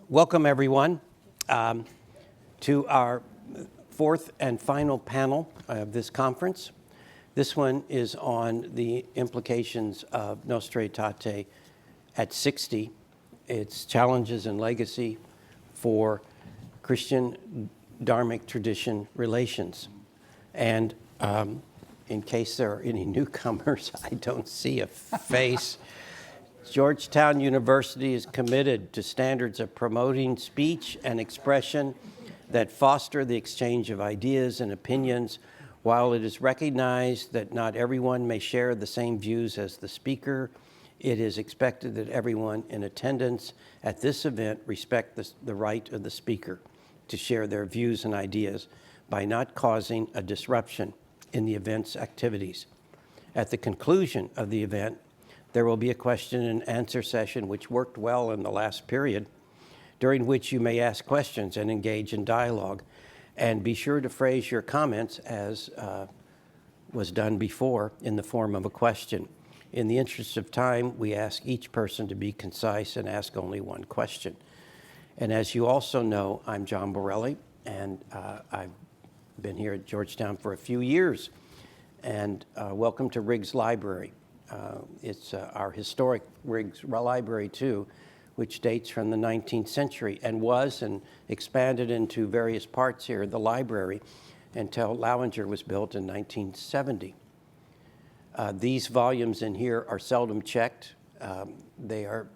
Welcome, everyone, to our fourth and final panel of this conference. This one is on the implications of Nostra Aetate at 60, its challenges and legacy for Christian Dharmic tradition relations. And in case there are any newcomers, I don't see a face. Georgetown University is committed to standards of promoting speech and expression that foster the exchange of ideas and opinions. While it is recognized that not everyone may share the same views as the speaker, it is expected that everyone in attendance at this event respect the right of the speaker to share their views and ideas by not causing a disruption in the event's activities. At the conclusion of the event, there will be a question and answer session, which worked well in the last period, during which you may ask questions and engage in dialogue. And be sure to phrase your comments as was done before in the form of a question. In the interest of time, we ask each person to be concise and ask only one question. And as you also know, I'm John Borelli, and I've been here at Georgetown for a few years. And welcome to Riggs Library. It's our historic Riggs Library, too, which dates from the 19th century and was and expanded into various parts here of the library until Lauringer was built in 1970. These volumes in here are seldom checked. They are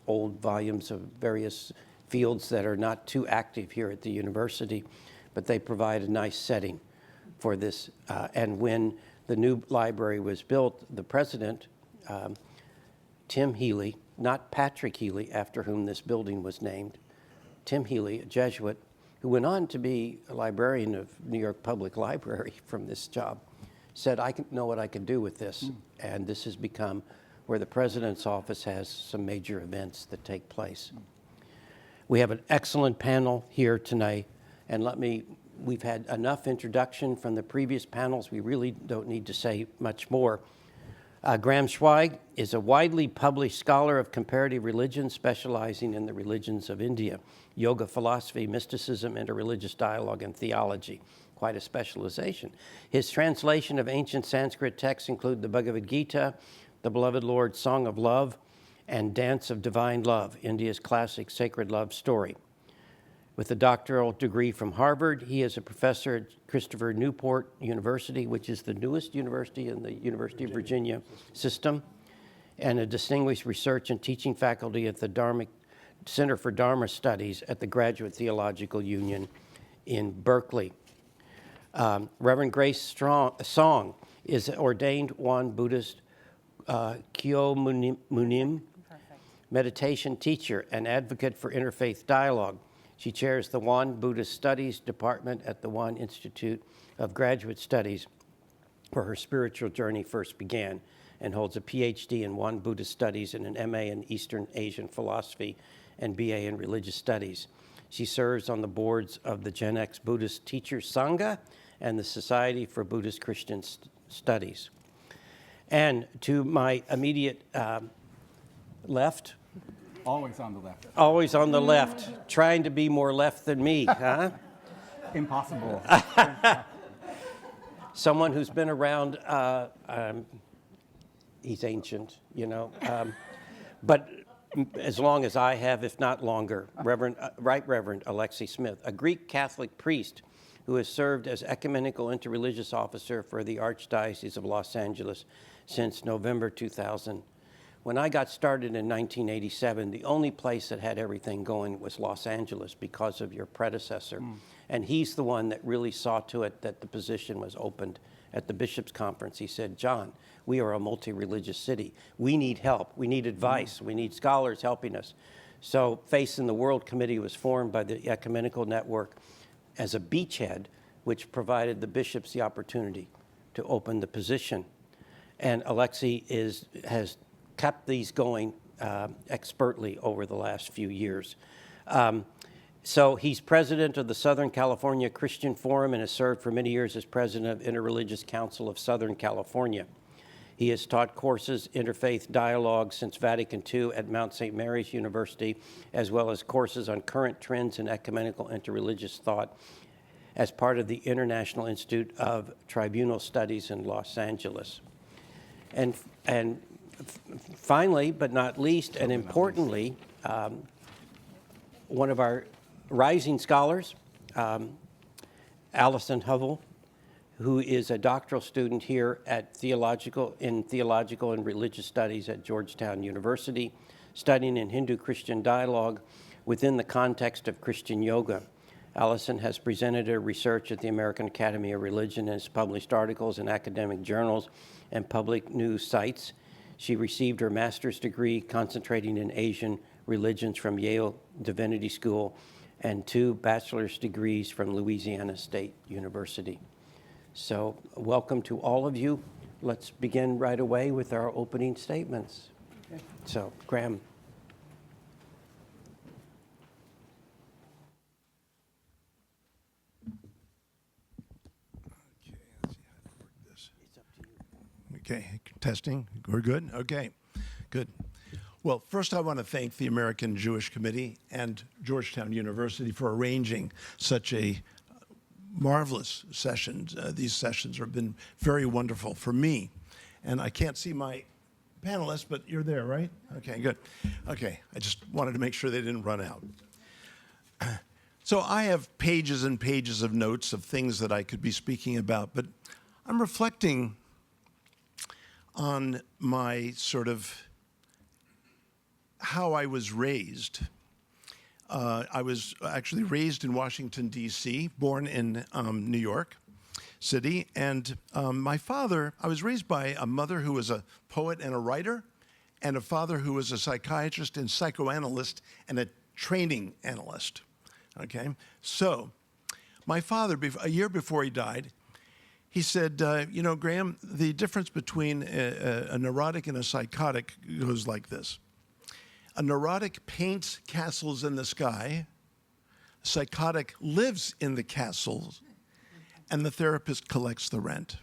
old volumes of various fields that are not too active here at the university, but they provide a nice setting for this. And when the new library was built, the president, Tim Healy, not Patrick Healy, after whom this building was named, Tim Healy, a Jesuit, who went on to be a librarian of New York Public Library from this job, said, I know what I can do with this. And this has become where the president's office has some major events that take place. We have an excellent panel here tonight, and we've had enough introduction from the previous panels. We really don't need to say much more. Graham Schweig is a widely published scholar of comparative religion, specializing in the religions of India, yoga, philosophy, mysticism, interreligious dialogue, and theology. Quite a specialization. His translation of ancient Sanskrit texts include the Bhagavad Gita, the Beloved Lord's Song of Love, and Dance of Divine Love, India's classic sacred love story. With a doctoral degree from Harvard, he is a professor at Christopher Newport University, which is the newest university in the University of Virginia system, and a distinguished research and teaching faculty at the Center for Dharma Studies at the Graduate Theological Union in Berkeley. Reverend Grace Song is an ordained Won Buddhist Kyo Munim meditation teacher and advocate for interfaith dialogue. She chairs the Won Buddhist Studies Department at the Won Institute of Graduate Studies, where her spiritual journey first began, and holds a PhD in Won Buddhist Studies and an MA in Eastern Asian Philosophy and BA in Religious Studies. She serves on the boards of the Gen X Buddhist Teachers Sangha and the Society for Buddhist Christian Studies. And to my immediate left, always on the left. Always on the left, trying to be more left than me, huh? Impossible. Someone who's been around, he's ancient, but as long as I have, if not longer, Right Reverend Alexei Smith, a Greek Catholic priest who has served as ecumenical interreligious officer for the Archdiocese of Los Angeles since November 2000. When I got started in 1987, the only place that had everything going was Los Angeles because of your predecessor. And he's the one that really saw to it that the position was opened at the Bishops' Conference. He said, John, we are a multi-religious city. We need help. We need advice. We need scholars helping us. So Face in the World Committee was formed by the Ecumenical Network as a beachhead, which provided the bishops the opportunity to open the position. And Alexei has kept these going expertly over the last few years. So he's president of the Southern California Christian Forum and has served for many years as president of Interreligious Council of Southern California. He has taught courses, interfaith dialogue since Vatican II at Mount St. Mary's University, as well as courses on current trends in ecumenical interreligious thought as part of the International Institute of Tribunal Studies in Los Angeles. And finally, but not least, and importantly, one of our rising scholars, Allison Hovell, who is a doctoral student here at theological and religious studies at Georgetown University, studying in Hindu-Christian dialogue within the context of Christian yoga. Allison has presented her research at the American Academy of Religion and has published articles in academic journals and public news sites. She received her master's degree concentrating in Asian religions from Yale Divinity School and 2 bachelor's degrees from Louisiana State University. So welcome to all of you. Let's begin right away with our opening statements. Okay. So, Graham. Okay, let's see how to work this. It's up to you. Okay, testing. We're good? Okay, good. Well, first I want to thank the American Jewish Committee and Georgetown University for arranging such a marvelous sessions. These sessions have been very wonderful for me. And I can't see my panelists, but you're there, right? Okay, good. Okay, I just wanted to make sure they didn't run out. So I have pages and pages of notes of things that I could be speaking about, but I'm reflecting on my sort of how I was raised. I was actually raised in Washington, D.C., born in New York City. And my father, I was raised by a mother who was a poet and a writer, and a father who was a psychiatrist and psychoanalyst and a training analyst. Okay? So my father, a year before he died, he said, you know, Graham, the difference between a neurotic and a psychotic goes like this. A neurotic paints castles in the sky, a psychotic lives in the castles, and the therapist collects the rent.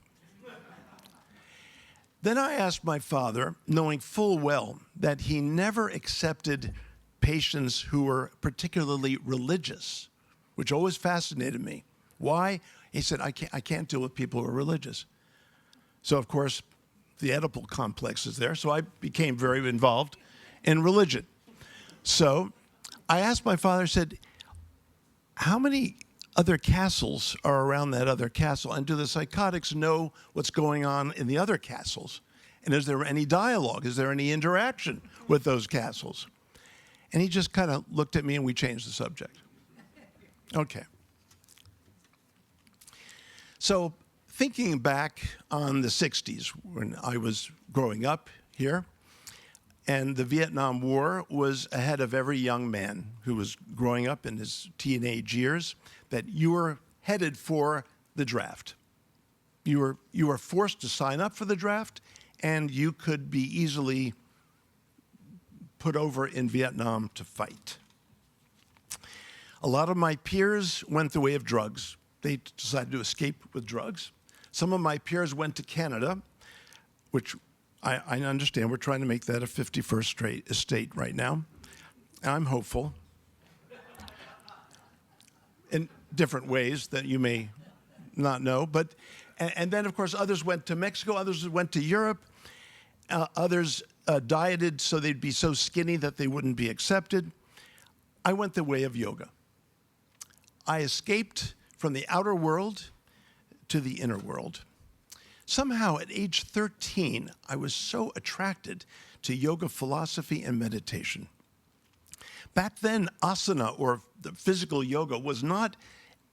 Then I asked my father, knowing full well that he never accepted patients who were particularly religious, which always fascinated me. Why? He said, I can't deal with people who are religious. So, of course, the Oedipal complex is there, so I became very involved in religion. So I asked my father, I said, how many other castles are around that other castle? And do the psychotics know what's going on in the other castles? And is there any dialogue? Is there any interaction with those castles? And he just kind of looked at me and we changed the subject. Okay. So thinking back on the 60s when I was growing up here, and the Vietnam War was ahead of every young man who was growing up in his teenage years, that you were headed for the draft. You were forced to sign up for the draft, and you could be easily put over in Vietnam to fight. A lot of my peers went the way of drugs. They decided to escape with drugs. Some of my peers went to Canada, which I understand we're trying to make that a 51st state right now. And I'm hopeful in different ways that you may not know. But, and then, of course, others went to Mexico, others went to Europe, others dieted so they'd be so skinny that they wouldn't be accepted. I went the way of yoga. I escaped from the outer world to the inner world. Somehow, at age 13, I was so attracted to yoga philosophy and meditation. Back then, asana, or the physical yoga, was not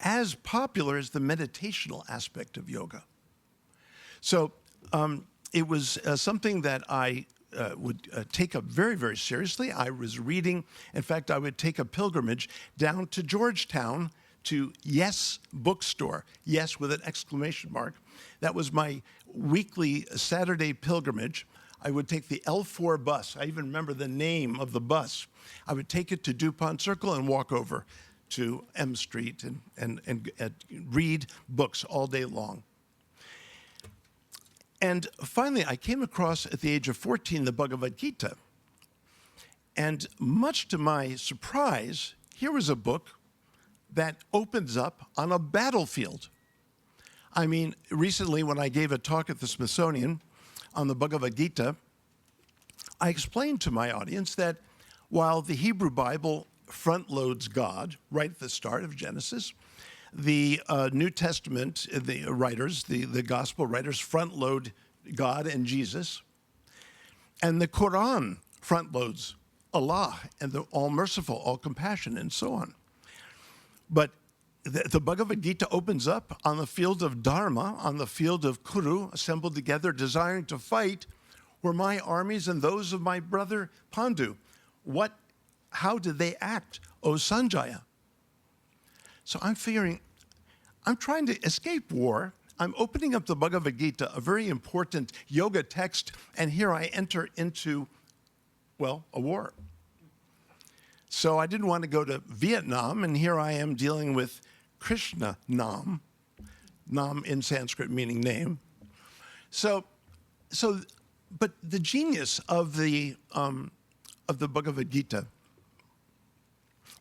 as popular as the meditational aspect of yoga. So it was something that I would take up very, very seriously. I was reading. In fact, I would take a pilgrimage down to Georgetown to Yes Bookstore, yes with an exclamation mark. That was my weekly Saturday pilgrimage. I would take the L4 bus. I even remember the name of the bus. I would take it to DuPont Circle and walk over to M Street and read books all day long. And finally, I came across, at the age of 14, the Bhagavad Gita. And much to my surprise, here was a book that opens up on a battlefield. I mean, recently when I gave a talk at the Smithsonian on the Bhagavad Gita, I explained to my audience that while the Hebrew Bible front loads God right at the start of Genesis, the New Testament, the writers, the gospel writers front load God and Jesus, and the Quran front loads Allah and the all-merciful, all-compassionate, and so on. But the Bhagavad Gita opens up on the field of Dharma, on the field of Kuru, assembled together, desiring to fight, were my armies and those of my brother Pandu. How did they act, O Sanjaya? So I'm figuring, I'm trying to escape war. I'm opening up the Bhagavad Gita, a very important yoga text, and here I enter into, well, a war. So I didn't want to go to Vietnam, and here I am dealing with Krishna Nam, Nam in Sanskrit meaning name. But the genius of the Bhagavad Gita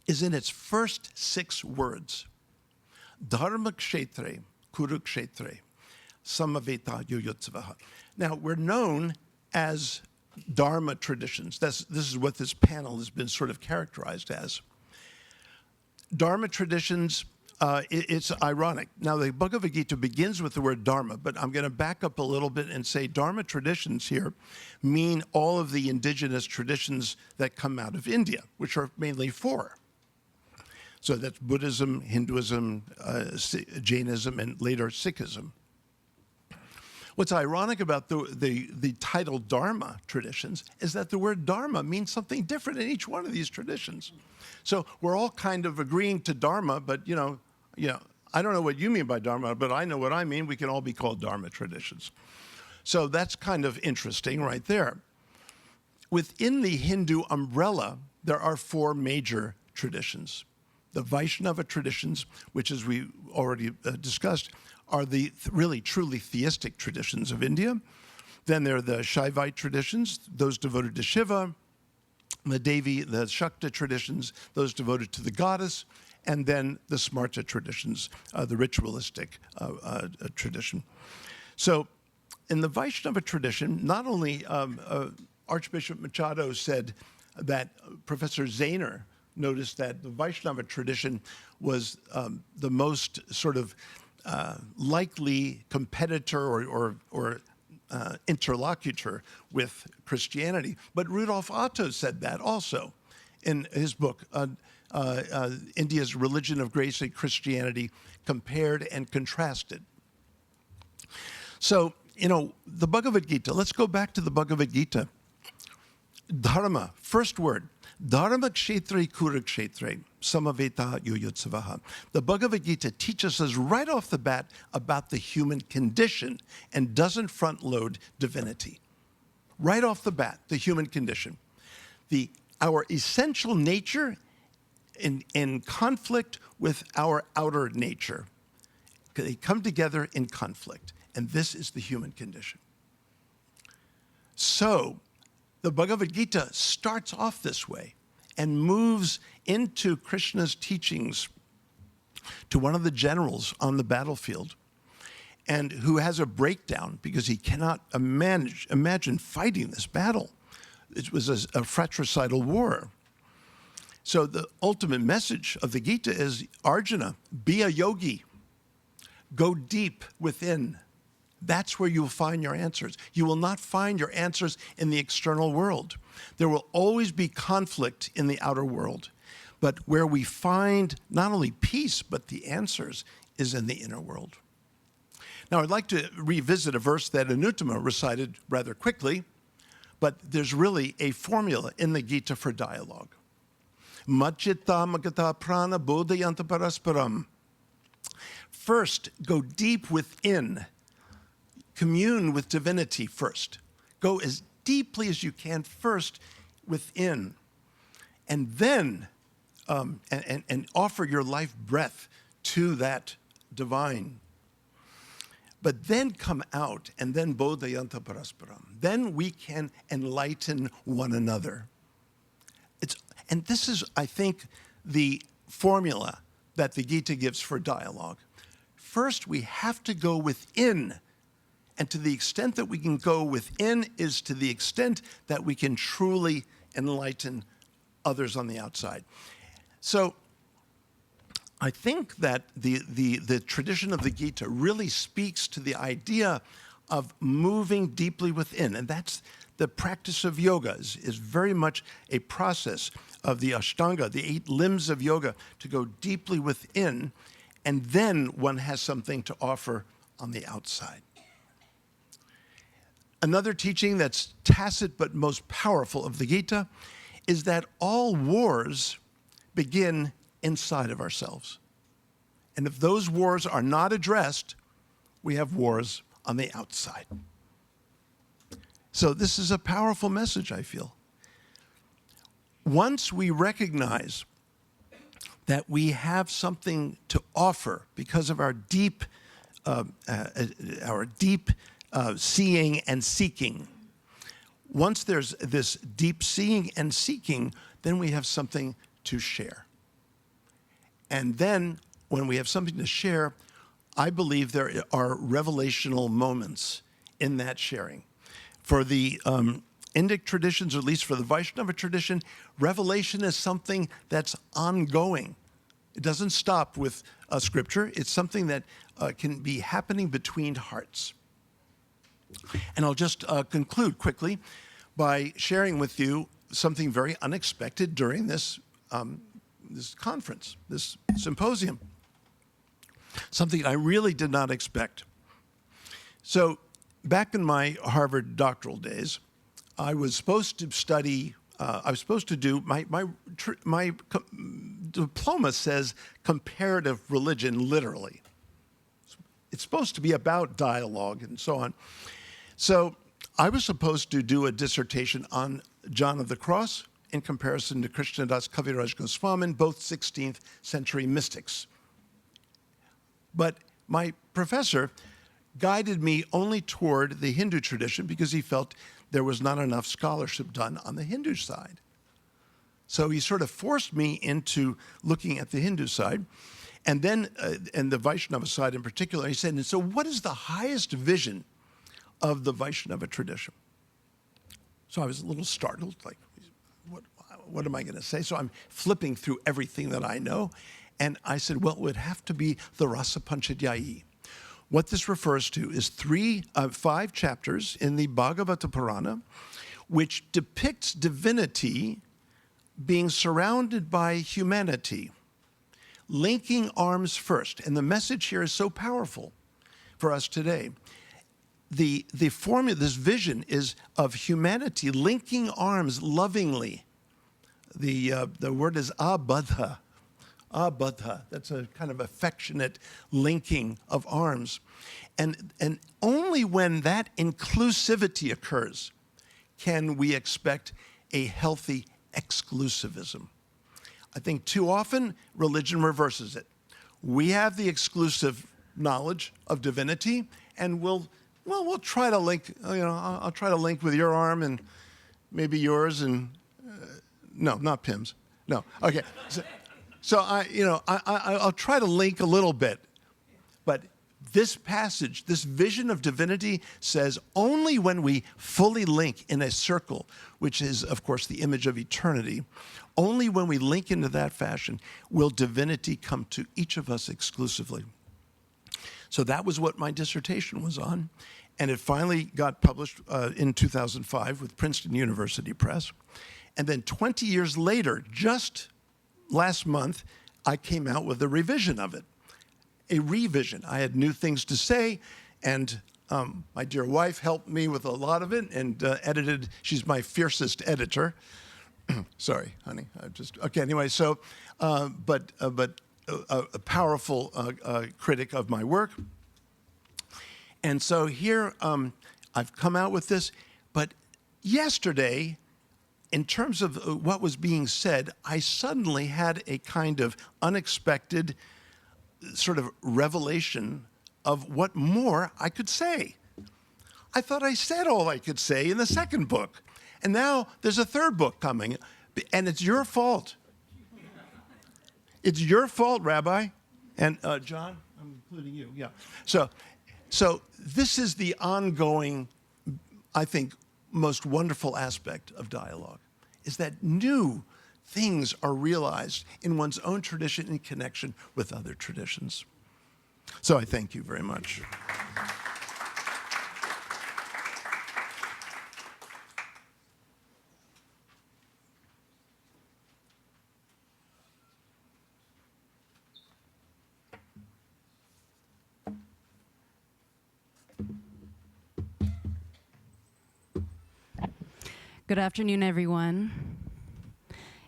is in its first 6 words. Dharma kshetre, kurukshetre, samaveta yuyutsavaha. Now, we're known as Dharma traditions. This is what this panel has been sort of characterized as. Dharma traditions, it's ironic. Now, the Bhagavad Gita begins with the word Dharma, but I'm going to back up a little bit and say Dharma traditions here mean all of the indigenous traditions that come out of India, which are mainly 4. So that's Buddhism, Hinduism, Jainism, and later Sikhism. What's ironic about the title Dharma traditions is that the word Dharma means something different in each one of these traditions. So we're all kind of agreeing to Dharma, but I don't know what you mean by Dharma, but I know what I mean. We can all be called Dharma traditions. So that's kind of interesting right there. Within the Hindu umbrella, there are 4 major traditions. The Vaishnava traditions, which, as we already discussed, are the really truly theistic traditions of India. Then there are the Shaivite traditions, those devoted to Shiva, the Devi, the Shakta traditions, those devoted to the goddess, and then the Smarta traditions, the ritualistic tradition. So in the Vaishnava tradition, not only Archbishop Machado said that Professor Zahner noticed that the Vaishnava tradition was the most sort of likely competitor or interlocutor with Christianity. But Rudolf Otto said that also in his book, India's Religion of Grace and Christianity, Compared and Contrasted. So, the Bhagavad Gita, let's go back to the Bhagavad Gita. Dharma, first word. Dharma kshetre kurukshetre, samaveta yuyutsavaha. The Bhagavad Gita teaches us right off the bat about the human condition and doesn't front load divinity. Right off the bat, the human condition. Our essential nature in conflict with our outer nature. They come together in conflict, and this is the human condition. So, the Bhagavad Gita starts off this way and moves into Krishna's teachings to one of the generals on the battlefield, and who has a breakdown because he cannot imagine fighting this battle. It was a fratricidal war. So the ultimate message of the Gita is, Arjuna, be a yogi. Go deep within. That's where you'll find your answers. You will not find your answers in the external world. There will always be conflict in the outer world. But where we find not only peace, but the answers is in the inner world. Now, I'd like to revisit a verse that Anuttama recited rather quickly, but there's really a formula in the Gita for dialogue. Majjitta magata prana bodhayanta parasparam. First, go deep within. Commune with divinity first. Go as deeply as you can first within. And then and offer your life breath to that divine. but then come out and then bodhayanta parasparam. Then we can enlighten one another. And this is, I think, the formula that the Gita gives for dialogue. First, we have to go within. And to the extent that we can go within is to the extent that we can truly enlighten others on the outside. So I think that the tradition of the Gita really speaks to the idea of moving deeply within. And that's the practice of yoga is very much a process of the Ashtanga, the 8 limbs of yoga, to go deeply within, and then one has something to offer on the outside. Another teaching that's tacit but most powerful of the Gita is that all wars begin inside of ourselves. And if those wars are not addressed, we have wars on the outside. So this is a powerful message, I feel. Once we recognize that we have something to offer because of our deep seeing and seeking, once there's this deep seeing and seeking, then we have something to share. And then when we have something to share, I believe there are revelational moments in that sharing. For the Indic traditions, or at least for the Vaishnava tradition, revelation is something that's ongoing. It doesn't stop with scripture. It's something that can be happening between hearts. And I'll just conclude quickly by sharing with you something very unexpected during this conference, this symposium. Something I really did not expect. So back in my Harvard doctoral days, I was supposed to study, my diploma says comparative religion, literally. It's supposed to be about dialogue and so on. So I was supposed to do a dissertation on John of the Cross in comparison to Krishnadas Kaviraj Goswamin, both 16th century mystics. But my professor guided me only toward the Hindu tradition because he felt there was not enough scholarship done on the Hindu side. So he sort of forced me into looking at the Hindu side, and then, and the Vaishnava side in particular. He said, and so what is the highest vision of the Vaishnava tradition? So I was a little startled, like, what am I going to say? So I'm flipping through everything that I know, and I said, well, it would have to be the Rasa Panchadhyayi. What this refers to is 5 chapters in the Bhagavata Purana, which depicts divinity being surrounded by humanity, linking arms first. And the message here is so powerful for us today. The formula, this vision is of humanity linking arms lovingly. The word is abadha. Abadha, that's a kind of affectionate linking of arms. And only when that inclusivity occurs can we expect a healthy exclusivism. I think too often religion reverses it. We have the exclusive knowledge of divinity, and we'll try to link, I'll try to link with your arm and maybe yours, and no, not Pim's. No, okay. So I'll try to link a little bit, but this passage, this vision of divinity says only when we fully link in a circle, which is, of course, the image of eternity, only when we link into that fashion will divinity come to each of us exclusively. So that was what my dissertation was on, and it finally got published in 2005 with Princeton University Press. And then 20 years later, just last month, I came out with a revision of it, a revision. I had new things to say, and my dear wife helped me with a lot of it and edited. She's my fiercest editor. Sorry, honey. Okay. Anyway, so, but a powerful critic of my work, and so here I've come out with this. But yesterday, in terms of what was being said, I suddenly had a kind of unexpected sort of revelation of what more I could say. I thought I said all I could say in the second book. And now there's a third book coming, and it's your fault. It's your fault, Rabbi. And John, I'm including you, yeah. So this is the ongoing, I think, most wonderful aspect of dialogue, is that new things are realized in one's own tradition in connection with other traditions. So I thank you very much. Good afternoon, everyone.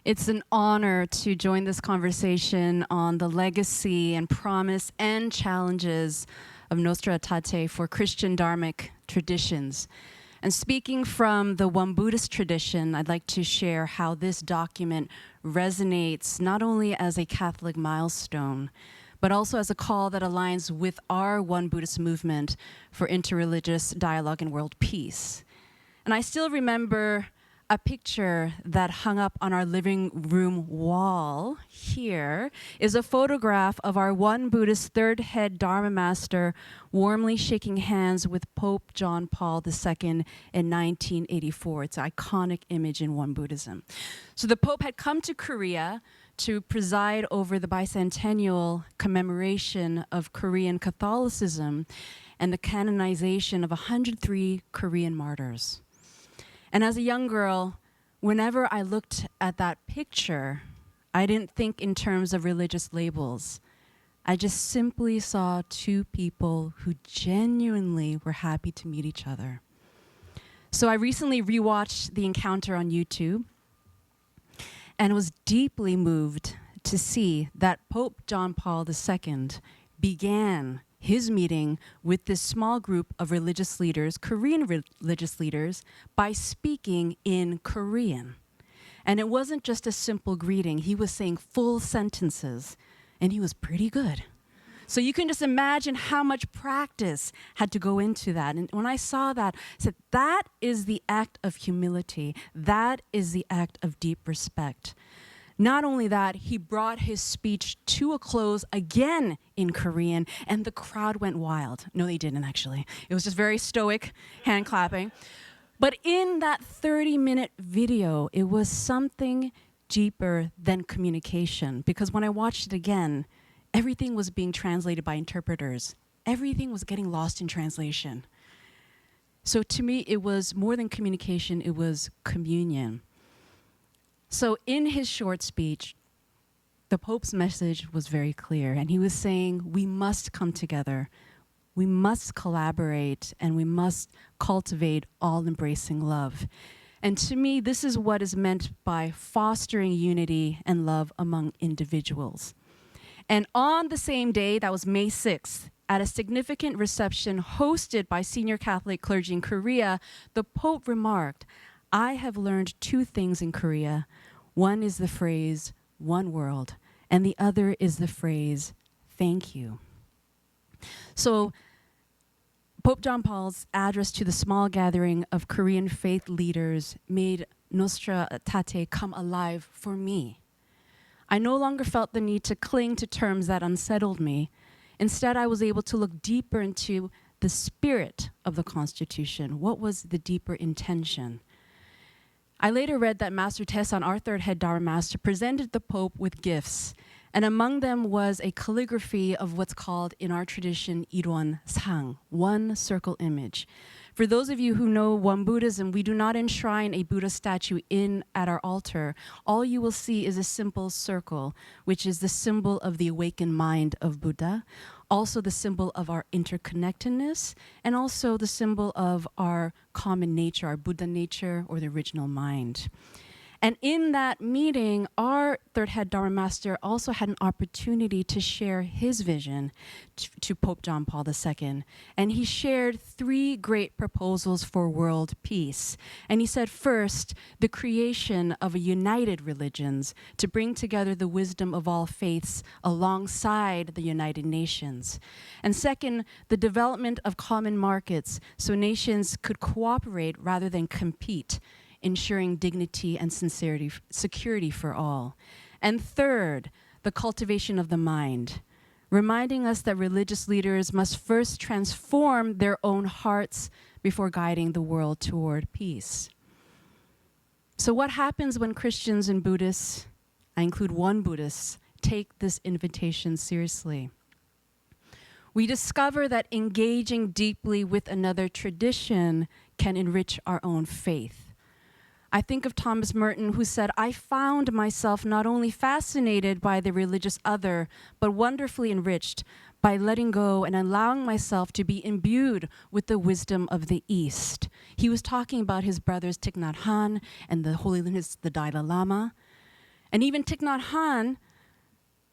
It's an honor to join this conversation on the legacy and promise and challenges of Nostra Aetate for Christian Dharmic traditions. And speaking from the Won Buddhist tradition, I'd like to share how this document resonates not only as a Catholic milestone, but also as a call that aligns with our Won Buddhist movement for interreligious dialogue and world peace. And I still remember a picture that hung up on our living room wall here is a photograph of our Won Buddhist third head Dharma master warmly shaking hands with Pope John Paul II in 1984. It's an iconic image in Won Buddhism. So the Pope had come to Korea to preside over the bicentennial commemoration of Korean Catholicism and the canonization of 103 Korean martyrs. And as a young girl, whenever I looked at that picture, I didn't think in terms of religious labels. I just simply saw two people who genuinely were happy to meet each other. So I recently rewatched the encounter on YouTube and was deeply moved to see that Pope John Paul II began his meeting with this small group of religious leaders, Korean religious leaders, by speaking in Korean. And it wasn't just a simple greeting. He was saying full sentences, and he was pretty good. So you can just imagine how much practice had to go into that. And when I saw that, I said, that is the act of humility. That is the act of deep respect. Not only that, he brought his speech to a close again in Korean, and the crowd went wild. No, they didn't, actually. It was just very stoic, hand clapping. But in that 30-minute video, it was something deeper than communication, because when I watched it again, everything was being translated by interpreters. Everything was getting lost in translation. So to me, it was more than communication, it was communion. So in his short speech, the Pope's message was very clear, and he was saying we must come together, we must collaborate, and we must cultivate all-embracing love. And to me, this is what is meant by fostering unity and love among individuals. And on the same day, that was May 6th, at a significant reception hosted by senior Catholic clergy in Korea, the Pope remarked, I have learned two things in Korea. One is the phrase, one world, and the other is the phrase, thank you. So Pope John Paul's address to the small gathering of Korean faith leaders made Nostra Aetate come alive for me. I no longer felt the need to cling to terms that unsettled me. Instead, I was able to look deeper into the spirit of the Constitution. What was the deeper intention? I later read that Master Taesan, our third head Dharma master, presented the Pope with gifts, and among them was a calligraphy of what's called in our tradition Ilwon Sang, one circle image. For those of you who know Won Buddhism, we do not enshrine a Buddha statue at our altar. All you will see is a simple circle, which is the symbol of the awakened mind of Buddha, also the symbol of our interconnectedness, and also the symbol of our common nature, our Buddha nature, or the original mind. And in that meeting, our third head Dharma master also had an opportunity to share his vision to Pope John Paul II. And he shared 3 great proposals for world peace. And he said, first, the creation of a united religions to bring together the wisdom of all faiths alongside the United Nations. And second, the development of common markets so nations could cooperate rather than compete, ensuring dignity and security for all. And third, the cultivation of the mind, reminding us that religious leaders must first transform their own hearts before guiding the world toward peace. So what happens when Christians and Buddhists, I include one Buddhist, take this invitation seriously? We discover that engaging deeply with another tradition can enrich our own faith. I think of Thomas Merton, who said, "I found myself not only fascinated by the religious other, but wonderfully enriched by letting go and allowing myself to be imbued with the wisdom of the East." He was talking about his brothers Thich Nhat Hanh and the holiness, the Dalai Lama. And even Thich Nhat Hanh,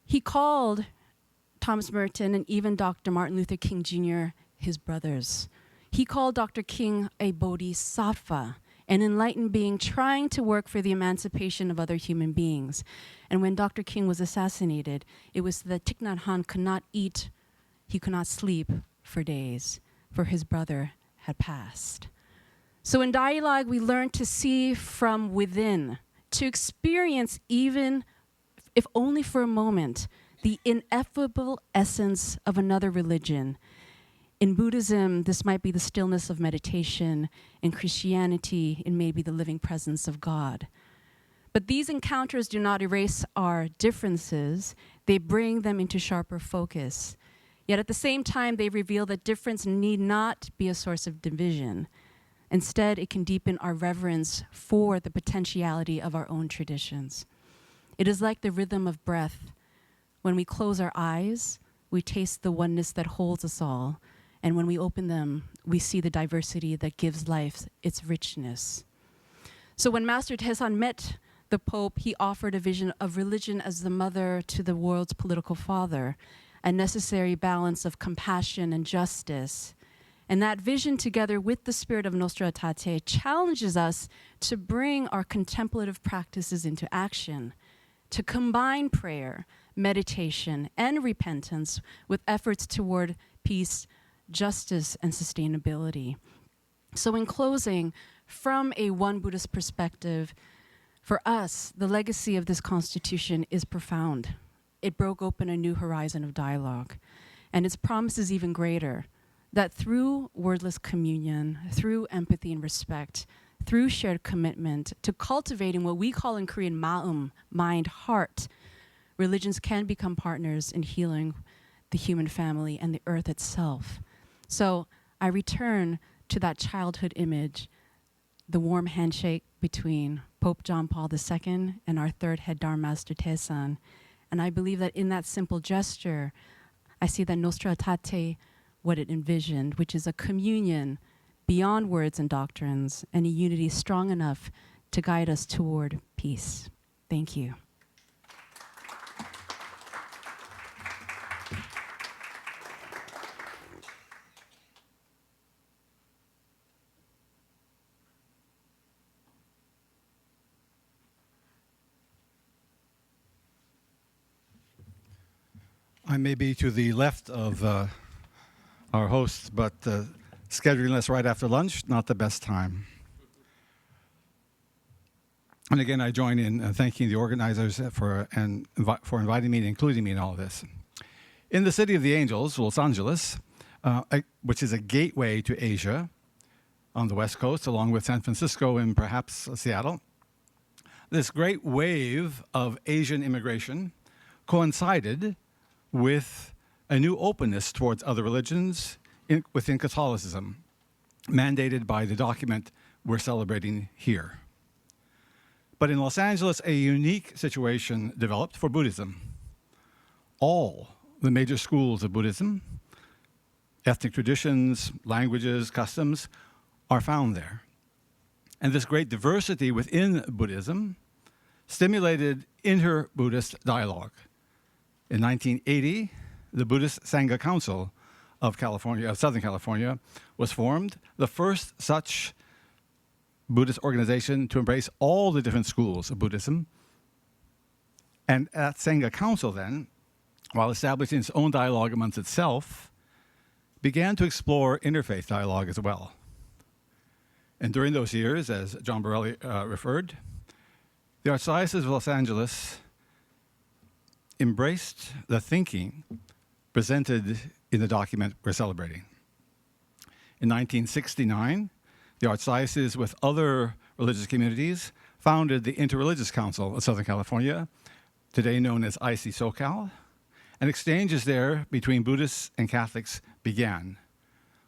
he called Thomas Merton and even Dr. Martin Luther King Jr. his brothers. He called Dr. King a bodhisattva, an enlightened being trying to work for the emancipation of other human beings. And when Dr. King was assassinated, it was that Thich Nhat Hanh could not eat, he could not sleep for days, for his brother had passed. So in dialogue, we learn to see from within, to experience, even if only for a moment, the ineffable essence of another religion. In Buddhism, this might be the stillness of meditation. In Christianity, it may be the living presence of God. But these encounters do not erase our differences. They bring them into sharper focus. Yet at the same time, they reveal that difference need not be a source of division. Instead, it can deepen our reverence for the potentiality of our own traditions. It is like the rhythm of breath. When we close our eyes, we taste the oneness that holds us all. And when we open them, we see the diversity that gives life its richness. So when Master Tezan met the Pope, he offered a vision of religion as the mother to the world's political father, a necessary balance of compassion and justice. And that vision, together with the spirit of Nostra Aetate, challenges us to bring our contemplative practices into action, to combine prayer, meditation, and repentance with efforts toward peace, justice, and sustainability. So in closing, from a One Buddhist perspective, for us, the legacy of this Constitution is profound. It broke open a new horizon of dialogue, and its promise is even greater, that through wordless communion, through empathy and respect, through shared commitment to cultivating what we call in Korean ma'um, mind, heart, religions can become partners in healing the human family and the earth itself. So I return to that childhood image, the warm handshake between Pope John Paul II and our third head Dharma Master Tezan. And I believe that in that simple gesture, I see that Nostra Aetate, what it envisioned, which is a communion beyond words and doctrines, and a unity strong enough to guide us toward peace. Thank you. I may be to the left of our hosts, but scheduling us right after lunch, not the best time. And again, I join in thanking the organizers for inviting me and including me in all of this. In the City of the Angels, Los Angeles, which is a gateway to Asia on the West Coast, along with San Francisco and perhaps Seattle, this great wave of Asian immigration coincided with a new openness towards other religions within Catholicism, mandated by the document we're celebrating here. But in Los Angeles, a unique situation developed for Buddhism. All the major schools of Buddhism, ethnic traditions, languages, customs, are found there. And this great diversity within Buddhism stimulated inter-Buddhist dialogue. In 1980, the Buddhist Sangha Council of Southern California was formed, the first such Buddhist organization to embrace all the different schools of Buddhism. And that Sangha Council then, while establishing its own dialogue amongst itself, began to explore interfaith dialogue as well. And during those years, as John Borelli referred, the Archdiocese of Los Angeles embraced the thinking presented in the document we're celebrating. In 1969, the Archdiocese, with other religious communities, founded the Interreligious Council of Southern California, today known as IC SoCal, and exchanges there between Buddhists and Catholics began,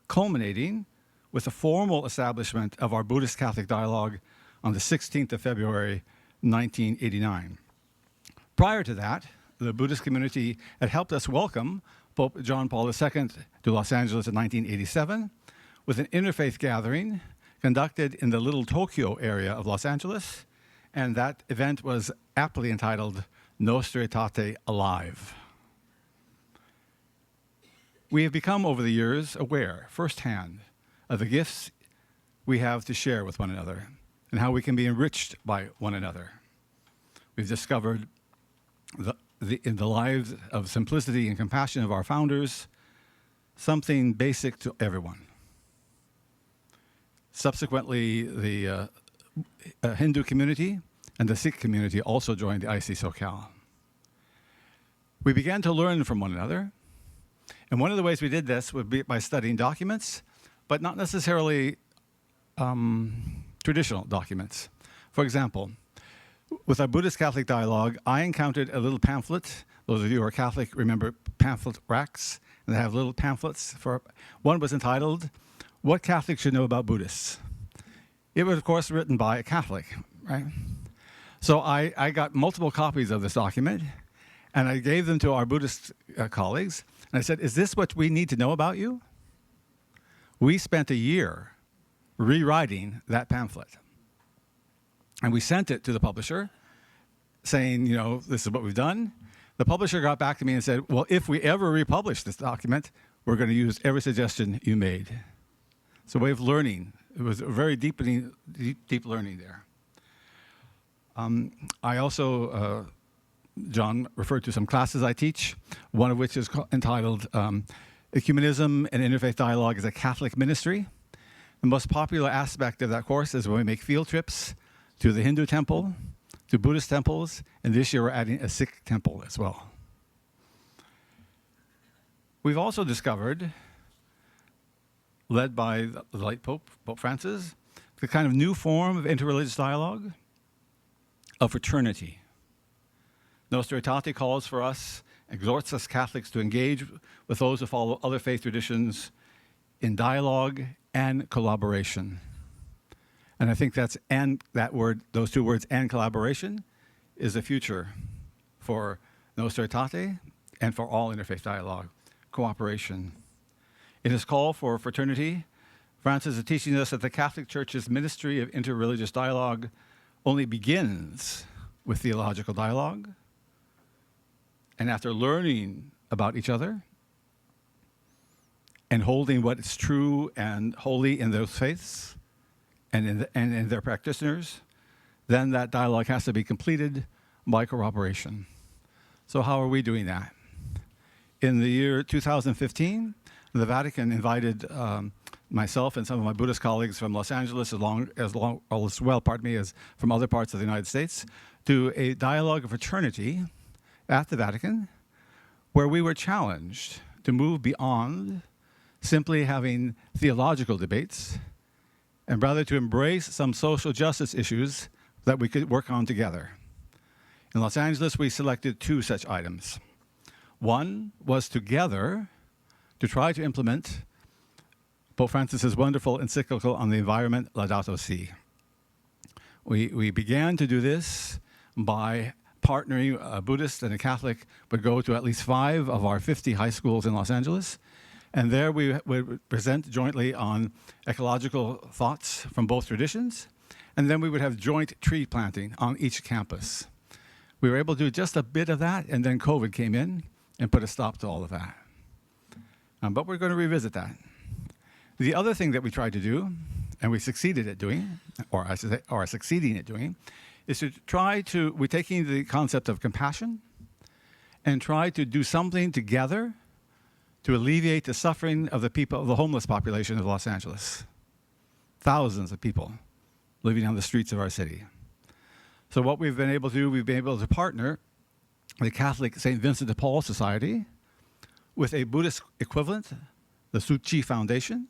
culminating with the formal establishment of our Buddhist Catholic dialogue on the 16th of February, 1989. Prior to that, the Buddhist community had helped us welcome Pope John Paul II to Los Angeles in 1987 with an interfaith gathering conducted in the Little Tokyo area of Los Angeles, and that event was aptly entitled Nostra Aetate Alive. We have become, over the years, aware firsthand of the gifts we have to share with one another and how we can be enriched by one another. We've discovered in the lives of simplicity and compassion of our founders something basic to everyone. Subsequently, the Hindu community and the Sikh community also joined the IC SoCal. We began to learn from one another, and one of the ways we did this would be by studying documents, but not necessarily traditional documents. For example, with our Buddhist Catholic dialogue, I encountered a little pamphlet. Those of you who are Catholic remember pamphlet racks, and they have little pamphlets. One was entitled, What Catholics Should Know About Buddhists. It was, of course, written by a Catholic, right? So I got multiple copies of this document, and I gave them to our Buddhist colleagues, and I said, is this what we need to know about you? We spent a year rewriting that pamphlet. And we sent it to the publisher saying, this is what we've done. The publisher got back to me and said, well, if we ever republish this document, we're going to use every suggestion you made. It's a way of learning. It was a very deep learning there. I also, John referred to some classes I teach, one of which is entitled Ecumenism and Interfaith Dialogue as a Catholic Ministry. The most popular aspect of that course is when we make field trips to the Hindu temple, to Buddhist temples, and this year we're adding a Sikh temple as well. We've also discovered, led by the late Pope Francis, the kind of new form of interreligious dialogue of fraternity. Nostra Aetate calls for us, exhorts us Catholics to engage with those who follow other faith traditions in dialogue and collaboration. And I think those two words, and collaboration, is the future for Nostra Aetate and for all interfaith dialogue, cooperation. In his call for fraternity, Francis is teaching us that the Catholic Church's ministry of interreligious dialogue only begins with theological dialogue, and after learning about each other and holding what is true and holy in those faiths, and in their practitioners, then that dialogue has to be completed by corroboration. So how are we doing that? In the year 2015, the Vatican invited myself and some of my Buddhist colleagues from Los Angeles, as well as from other parts of the United States, to a dialogue of fraternity at the Vatican, where we were challenged to move beyond simply having theological debates, and rather to embrace some social justice issues that we could work on together. In Los Angeles, we selected two such items. One was together to try to implement Pope Francis's wonderful encyclical on the environment, Laudato Si. We began to do this by partnering. A Buddhist and a Catholic would go to at least 5 of our 50 high schools in Los Angeles, and there we would present jointly on ecological thoughts from both traditions, And then we would have joint tree planting on each campus. We were able to do just a bit of that, and then COVID came in and put a stop to all of that. But we're going to revisit that. The other thing that we tried to do, and we succeeded at doing, or I should say, are succeeding at doing, is to we're taking the concept of compassion and try to do something together to alleviate the suffering of the people, of the homeless population of Los Angeles. Thousands of people living on the streets of our city. So what we've been able to do, we've been able to partner the Catholic St. Vincent de Paul Society with a Buddhist equivalent, the Tzu Chi Foundation.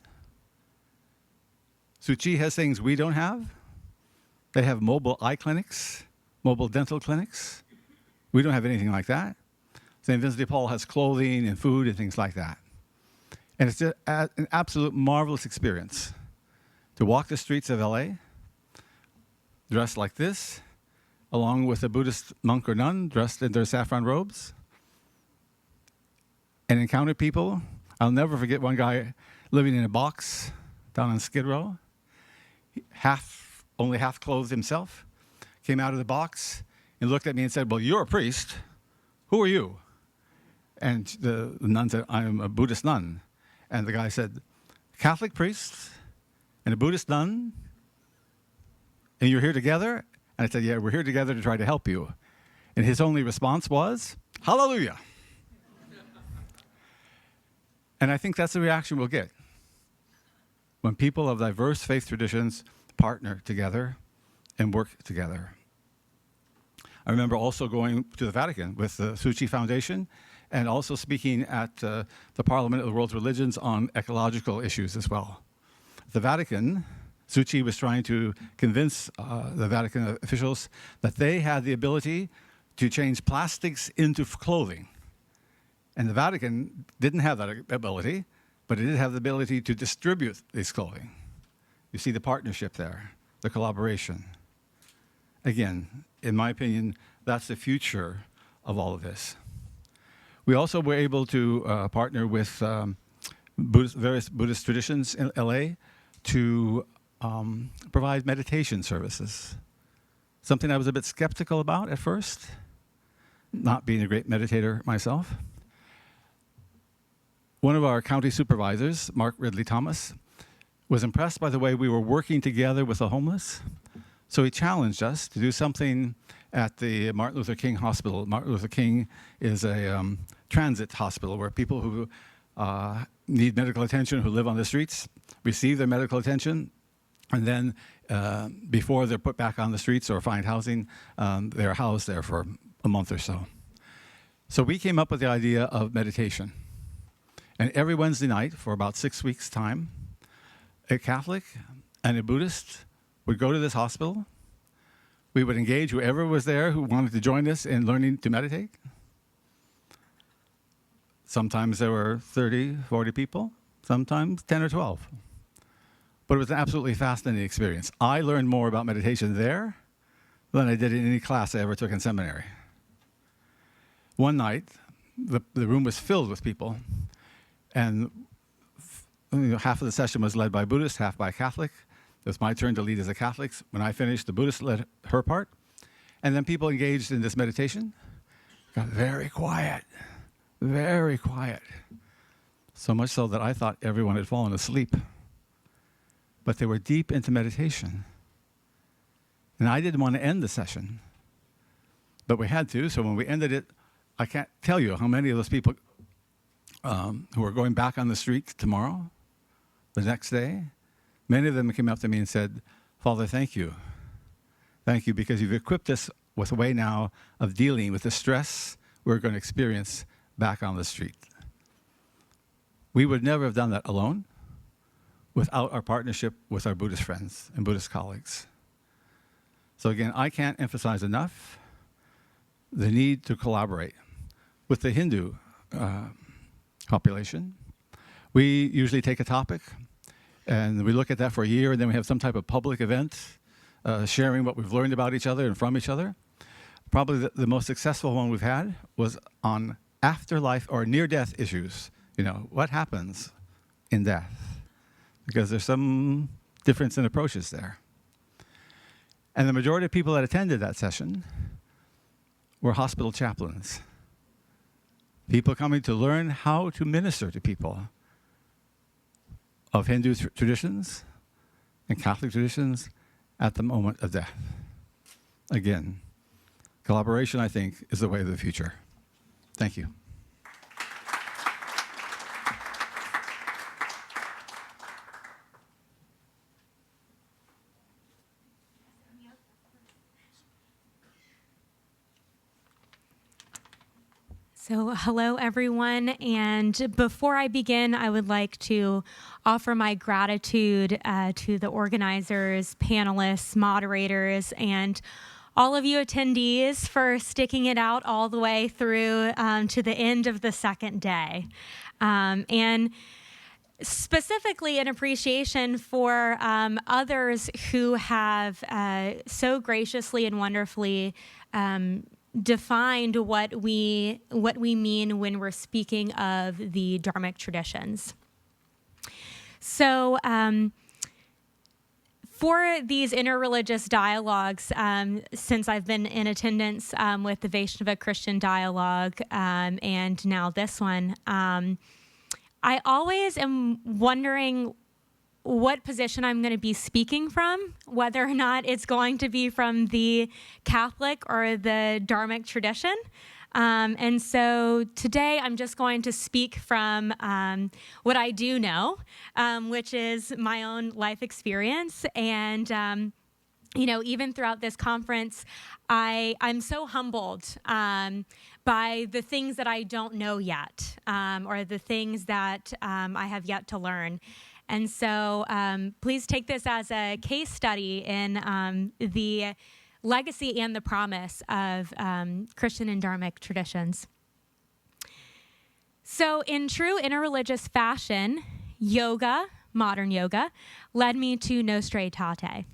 Tzu Chi has things we don't have. They have mobile eye clinics, mobile dental clinics. We don't have anything like that. St. Vincent de Paul has clothing and food and things like that. And it's an absolute marvelous experience to walk the streets of LA dressed like this, along with a Buddhist monk or nun dressed in their saffron robes, and encounter people. I'll never forget one guy living in a box down on Skid Row, only half clothed himself, came out of the box and looked at me and said, "Well, you're a priest. Who are you?" And the nun said, "I'm a Buddhist nun." And the guy said, "Catholic priest and a Buddhist nun, and you're here together?" And I said, "Yeah, we're here together to try to help you." And his only response was, "Hallelujah." And I think that's the reaction we'll get when people of diverse faith traditions partner together and work together. I remember also going to the Vatican with the Tzu Chi Foundation and also speaking at the Parliament of the World's Religions on ecological issues as well. The Vatican, Tzu Chi was trying to convince the Vatican officials that they had the ability to change plastics into clothing. And the Vatican didn't have that ability, but it did have the ability to distribute this clothing. You see the partnership there, the collaboration. Again, in my opinion, that's the future of all of this. We also were able to partner with various Buddhist traditions in LA to provide meditation services. Something I was a bit skeptical about at first, not being a great meditator myself. One of our county supervisors, Mark Ridley Thomas, was impressed by the way we were working together with the homeless. So he challenged us to do something at the Martin Luther King Hospital. Martin Luther King is a transit hospital where people who need medical attention, who live on the streets, receive their medical attention, and then before they're put back on the streets or find housing, they're housed there for a month or so. So we came up with the idea of meditation. And every Wednesday night for about 6 weeks' time, a Catholic and a Buddhist would go to this hospital. We would engage whoever was there who wanted to join us in learning to meditate. Sometimes there were 30, 40 people, sometimes 10 or 12. But it was an absolutely fascinating experience. I learned more about meditation there than I did in any class I ever took in seminary. One night, the room was filled with people, and half of the session was led by Buddhists, half by Catholic. It was my turn to lead as a Catholic. When I finished, the Buddhist led her part. And then people engaged in this meditation. Got very quiet, very quiet. So much so that I thought everyone had fallen asleep. But they were deep into meditation. And I didn't want to end the session. But we had to, so when we ended it, I can't tell you how many of those people who are going back on the street tomorrow, the next day, many of them came up to me and said, "Father, thank you. Thank you because you've equipped us with a way now of dealing with the stress we're going to experience back on the street." We would never have done that alone without our partnership with our Buddhist friends and Buddhist colleagues. So again, I can't emphasize enough the need to collaborate with the Hindu population. We usually take a topic and we look at that for a year, and then we have some type of public event sharing what we've learned about each other and from each other. Probably the most successful one we've had was on afterlife or near-death issues. You know, what happens in death? Because there's some difference in approaches there. And the majority of people that attended that session were hospital chaplains. People coming to learn how to minister to people of Hindu traditions and Catholic traditions at the moment of death. Again, collaboration, I think, is the way of the future. Thank you. So, hello everyone, and before I begin, I would like to offer my gratitude to the organizers, panelists, moderators, and all of you attendees for sticking it out all the way through to the end of the second day. And specifically an appreciation for others who have so graciously and wonderfully defined what we mean when we're speaking of the Dharmic traditions. So for these interreligious dialogues, since I've been in attendance with the Vaishnava Christian Dialogue and now this one, I always am wondering what position I'm going to be speaking from, whether or not it's going to be from the Catholic or the Dharmic tradition. And so today I'm just going to speak from what I do know, which is my own life experience. And, you know, even throughout this conference, I'm so humbled by the things that I don't know yet, or the things that I have yet to learn. And so please take this as a case study in the legacy and the promise of Christian and Dharmic traditions. So in true interreligious fashion, yoga, modern yoga, led me to Nostra Aetate.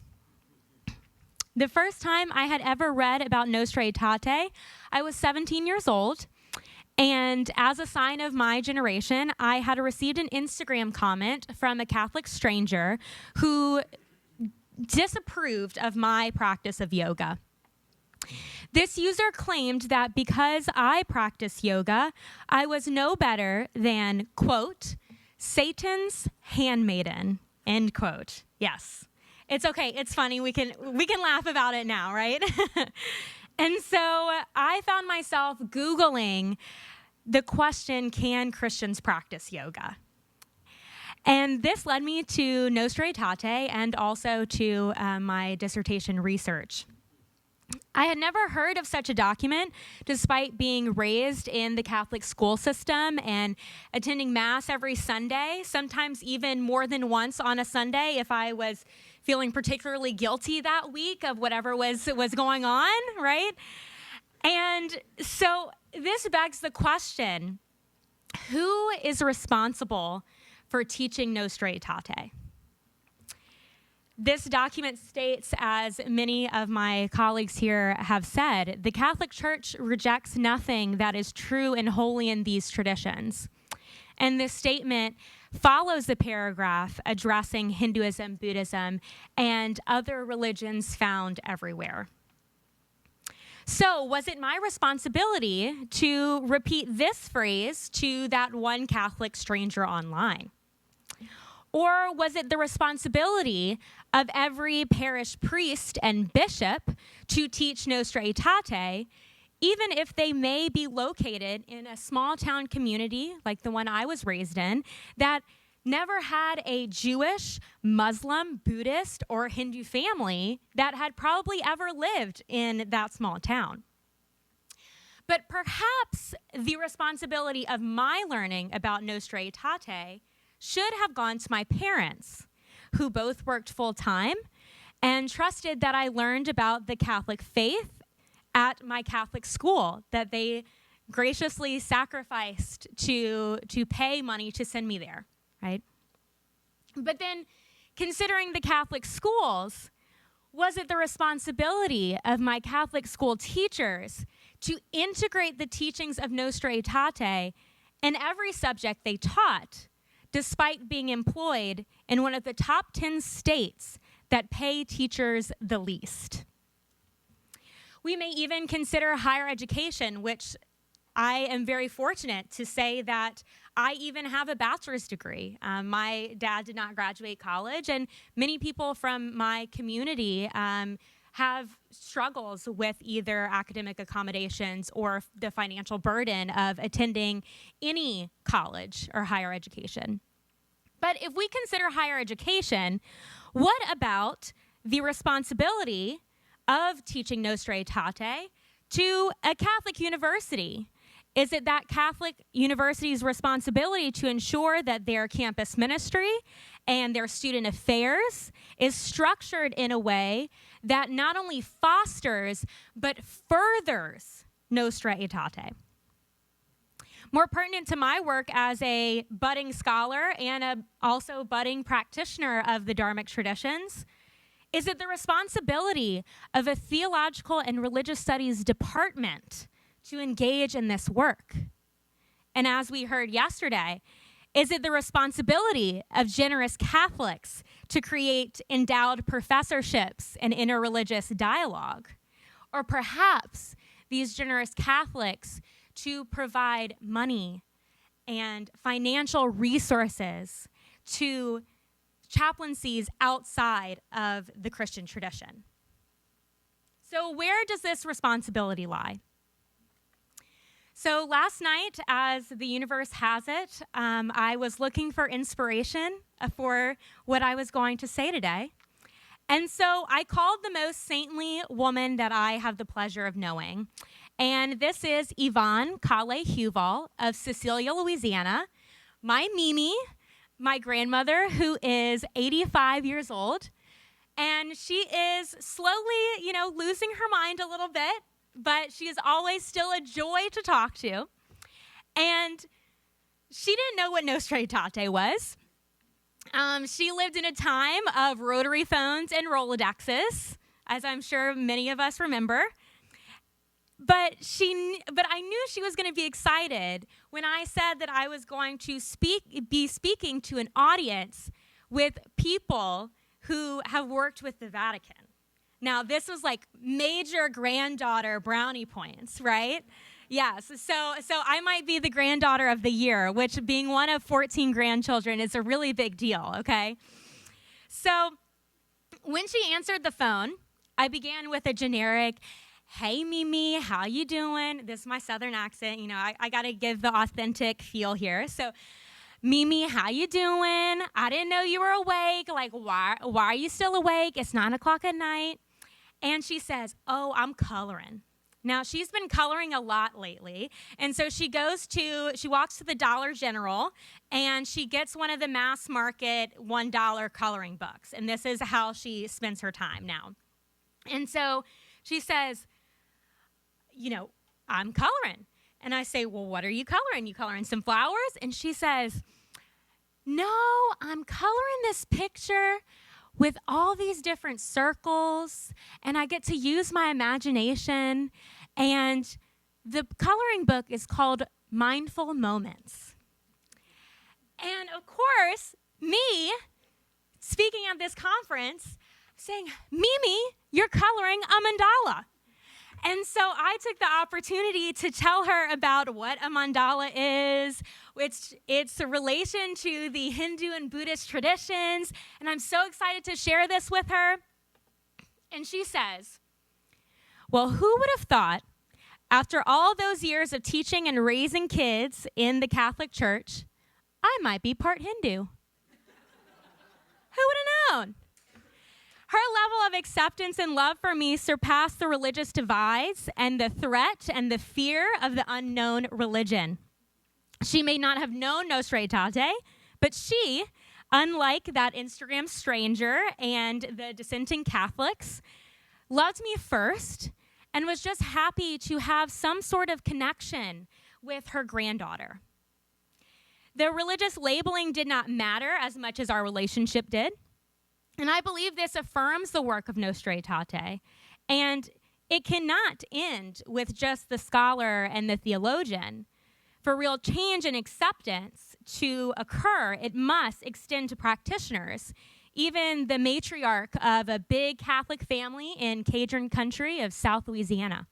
The first time I had ever read about Nostra Aetate, I was 17 years old. And as a sign of my generation, I had received an Instagram comment from a Catholic stranger who disapproved of my practice of yoga. This user claimed that because I practice yoga, I was no better than, quote, Satan's handmaiden, end quote. Yes. It's okay. It's funny. We can laugh about it now, right? And so I found myself Googling the question, can Christians practice yoga? And this led me to Nostra Aetate and also to my dissertation research. I had never heard of such a document, despite being raised in the Catholic school system and attending Mass every Sunday, sometimes even more than once on a Sunday if I was feeling particularly guilty that week of whatever was going on, right? And so this begs the question, who is responsible for teaching Nostra Aetate? This document states, as many of my colleagues here have said, the Catholic Church rejects nothing that is true and holy in these traditions. And this statement follows the paragraph addressing Hinduism, Buddhism, and other religions found everywhere. So, was it my responsibility to repeat this phrase to that one Catholic stranger online? Or was it the responsibility of every parish priest and bishop to teach Nostra Aetate, even if they may be located in a small town community like the one I was raised in, that never had a Jewish, Muslim, Buddhist, or Hindu family that had probably ever lived in that small town? But perhaps the responsibility of my learning about Nostra Aetate should have gone to my parents, who both worked full-time and trusted that I learned about the Catholic faith at my Catholic school, that they graciously sacrificed to pay money to send me there, right? But then, considering the Catholic schools, was it the responsibility of my Catholic school teachers to integrate the teachings of Nostra Aetate in every subject they taught, despite being employed in one of the top 10 states that pay teachers the least? We may even consider higher education, which I am very fortunate to say that I even have a bachelor's degree. My dad did not graduate college, and many people from my community have struggles with either academic accommodations or the financial burden of attending any college or higher education. But if we consider higher education, what about the responsibility of teaching Nostra Aetate to a Catholic university? Is it that Catholic university's responsibility to ensure that their campus ministry and their student affairs is structured in a way that not only fosters but furthers Nostra Aetate? More pertinent to my work as a budding scholar and also budding practitioner of the Dharmic traditions, is it the responsibility of a theological and religious studies department to engage in this work? And as we heard yesterday, is it the responsibility of generous Catholics to create endowed professorships and interreligious dialogue? Or perhaps these generous Catholics to provide money and financial resources to chaplaincies outside of the Christian tradition? So where does this responsibility lie? So last night, as the universe has it, I was looking for inspiration for what I was going to say today. And so I called the most saintly woman that I have the pleasure of knowing. And this is Yvonne Kale Huval of Cecilia, Louisiana, my Mimi, my grandmother, who is 85 years old. And she is slowly, losing her mind a little bit, but she is always still a joy to talk to. And she didn't know what Nostra Aetate was. She lived in a time of rotary phones and Rolodexes, as I'm sure many of us remember. But I knew she was going to be excited when I said that I was going to be speaking to an audience with people who have worked with the Vatican. Now, this was like major granddaughter brownie points, right? Yes, so I might be the granddaughter of the year, which being one of 14 grandchildren is a really big deal, okay? So when she answered the phone, I began with a generic, "Hey, Mimi, how you doing?" This is my Southern accent. I got to give the authentic feel here. So, "Mimi, how you doing? I didn't know you were awake. Like, why are you still awake? It's 9 o'clock at night." And she says, "Oh, I'm coloring." Now, she's been coloring a lot lately. And so she walks to the Dollar General, and she gets one of the mass market $1 coloring books. And this is how she spends her time now. And so she says, "I'm coloring." And I say, "Well, what are you coloring? You coloring some flowers?" And she says, "No, I'm coloring this picture with all these different circles, and I get to use my imagination. And the coloring book is called Mindful Moments." And of course, me, speaking at this conference, saying, "Mimi, you're coloring a mandala." And so I took the opportunity to tell her about what a mandala is, its relation to the Hindu and Buddhist traditions, and I'm so excited to share this with her. And she says, "Well, who would have thought, after all those years of teaching and raising kids in the Catholic Church, I might be part Hindu?" Who would have known? Her level of acceptance and love for me surpassed the religious divides and the threat and the fear of the unknown religion. She may not have known Nostra Aetate, but she, unlike that Instagram stranger and the dissenting Catholics, loved me first and was just happy to have some sort of connection with her granddaughter. The religious labeling did not matter as much as our relationship did. And I believe this affirms the work of Nostra Aetate. And it cannot end with just the scholar and the theologian. For real change and acceptance to occur, it must extend to practitioners, even the matriarch of a big Catholic family in Cajun country of South Louisiana.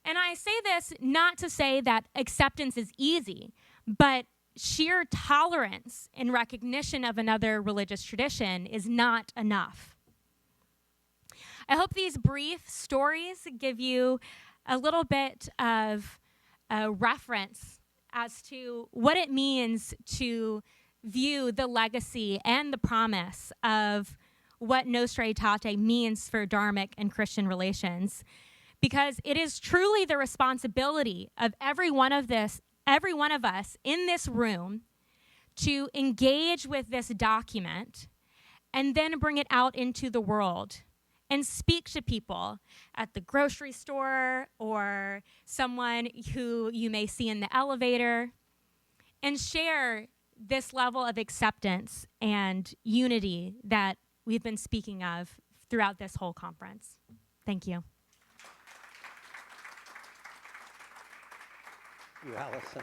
And I say this not to say that acceptance is easy, but sheer tolerance and recognition of another religious tradition is not enough. I hope these brief stories give you a little bit of a reference as to what it means to view the legacy and the promise of what Nostra Aetate means for Dharmic and Christian relations, because it is truly the responsibility of every one of us in this room to engage with this document and then bring it out into the world and speak to people at the grocery store or someone who you may see in the elevator and share this level of acceptance and unity that we've been speaking of throughout this whole conference. Thank you. Thank you, Allison.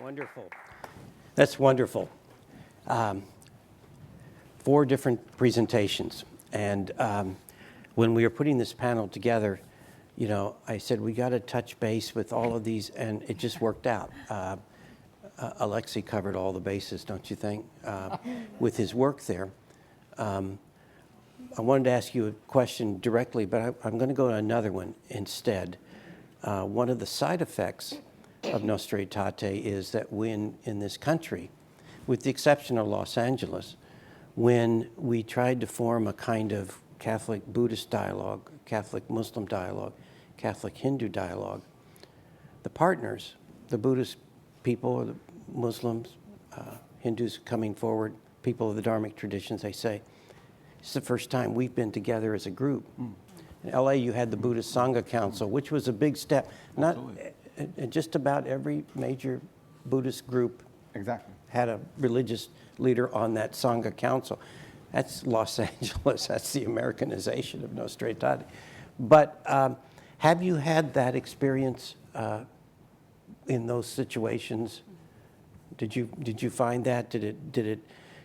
Wonderful. That's wonderful. 4 different presentations. And when we were putting this panel together, you know, I said, we got to touch base with all of these, and it just worked out. Alexei covered all the bases, don't you think, with his work there. I wanted to ask you a question directly, but I'm going to go to another one instead. One of the side effects of Nostra Aetate is that when in this country, with the exception of Los Angeles, when we tried to form a kind of Catholic-Buddhist dialogue, Catholic-Muslim dialogue, Catholic-Hindu dialogue, the partners, the Buddhist people, or the Muslims, Hindus coming forward, people of the Dharmic traditions, they say, it's the first time we've been together as a group. In LA, you had the Buddhist Sangha Council, which was a big step. Not just about every major Buddhist group Exactly. had a religious leader on that Sangha Council. That's Los Angeles. That's the Americanization of Nostra Aetate. But have you had that experience in those situations? Did you find that? Did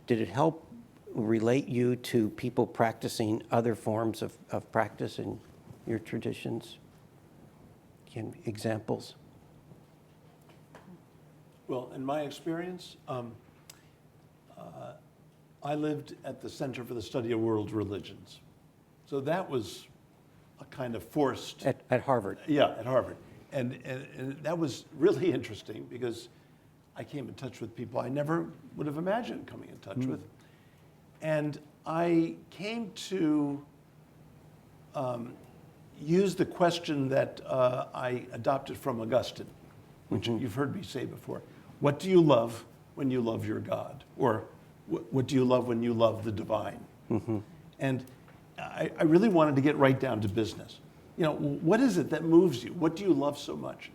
it help relate you to people practicing other forms of practice in your traditions? Examples? Well, in my experience, I lived at the Center for the Study of World Religions. So that was a kind of forced... At Harvard? Yeah, at Harvard. And that was really interesting because I came in touch with people I never would have imagined coming in touch with. And I came to use the question that I adopted from Augustine, which you've heard me say before. What do you love when you love your God? Or what do you love when you love the divine? And I really wanted to get right down to business. You know, what is it that moves you? What do you love so much?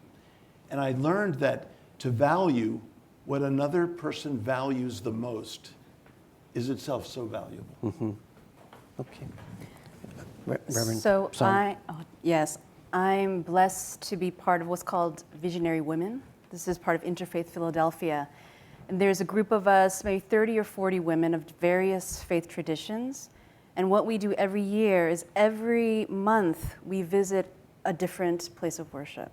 And I learned that to value what another person values the most is itself so valuable. Okay. Reverend So Song? yes, I'm blessed to be part of what's called Visionary Women. This is part of Interfaith Philadelphia. And there's a group of us, maybe 30 or 40 women of various faith traditions. And what we do every year is every month we visit a different place of worship.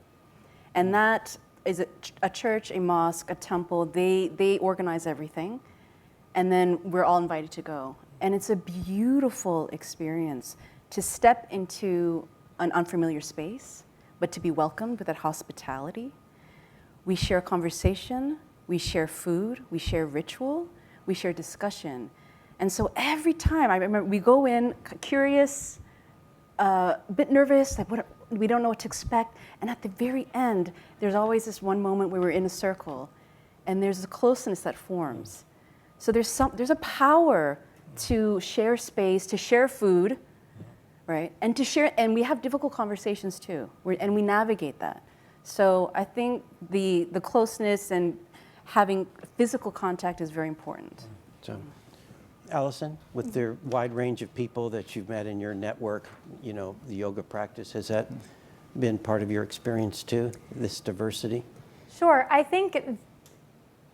And that is a church, a mosque, a temple. They organize everything. And then we're all invited to go. And it's a beautiful experience to step into an unfamiliar space, but to be welcomed with that hospitality. We share conversation, we share food, we share ritual, we share discussion. And so every time, I remember we go in curious, a bit nervous, like we don't know what to expect. And at the very end, there's always this one moment where we're in a circle and there's a closeness that forms. So there's a power to share space, to share food, right? And to share, and we have difficult conversations too, and we navigate that. So I think the closeness and having physical contact is very important. So, Allison, with the wide range of people that you've met in your network, you know, the yoga practice, has that been part of your experience too, this diversity? Sure. I think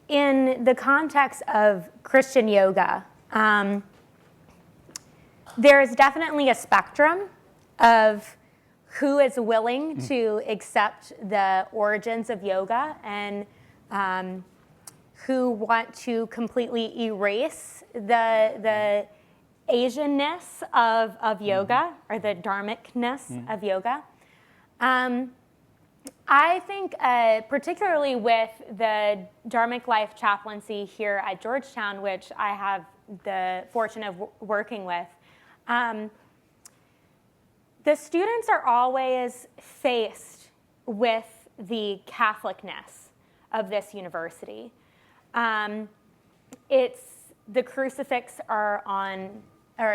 in the context of Christian yoga, There's definitely a spectrum of who is willing to accept the origins of yoga and who want to completely erase the Asianness of yoga or the dharmicness of yoga. I think particularly with the Dharmic Life Chaplaincy here at Georgetown, which I have the fortune of working with, the students are always faced with the Catholicness of this university. It's the crucifix are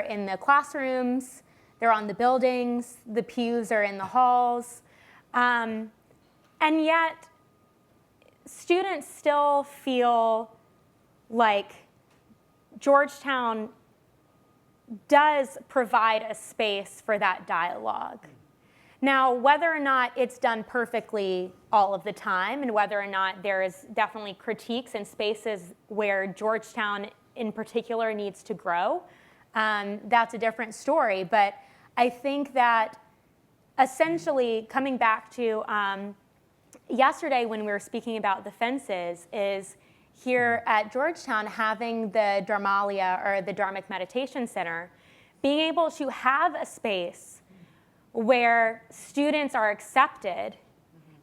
in the classrooms, they're on the buildings, the pews are in the halls, and yet students still feel like Georgetown does provide a space for that dialogue. Now, whether or not it's done perfectly all of the time, and whether or not there is definitely critiques and spaces where Georgetown in particular needs to grow, that's a different story. But I think that essentially coming back to yesterday when we were speaking about the fences is here at Georgetown having the Dharmalia or the Dharmic Meditation Center, being able to have a space where students are accepted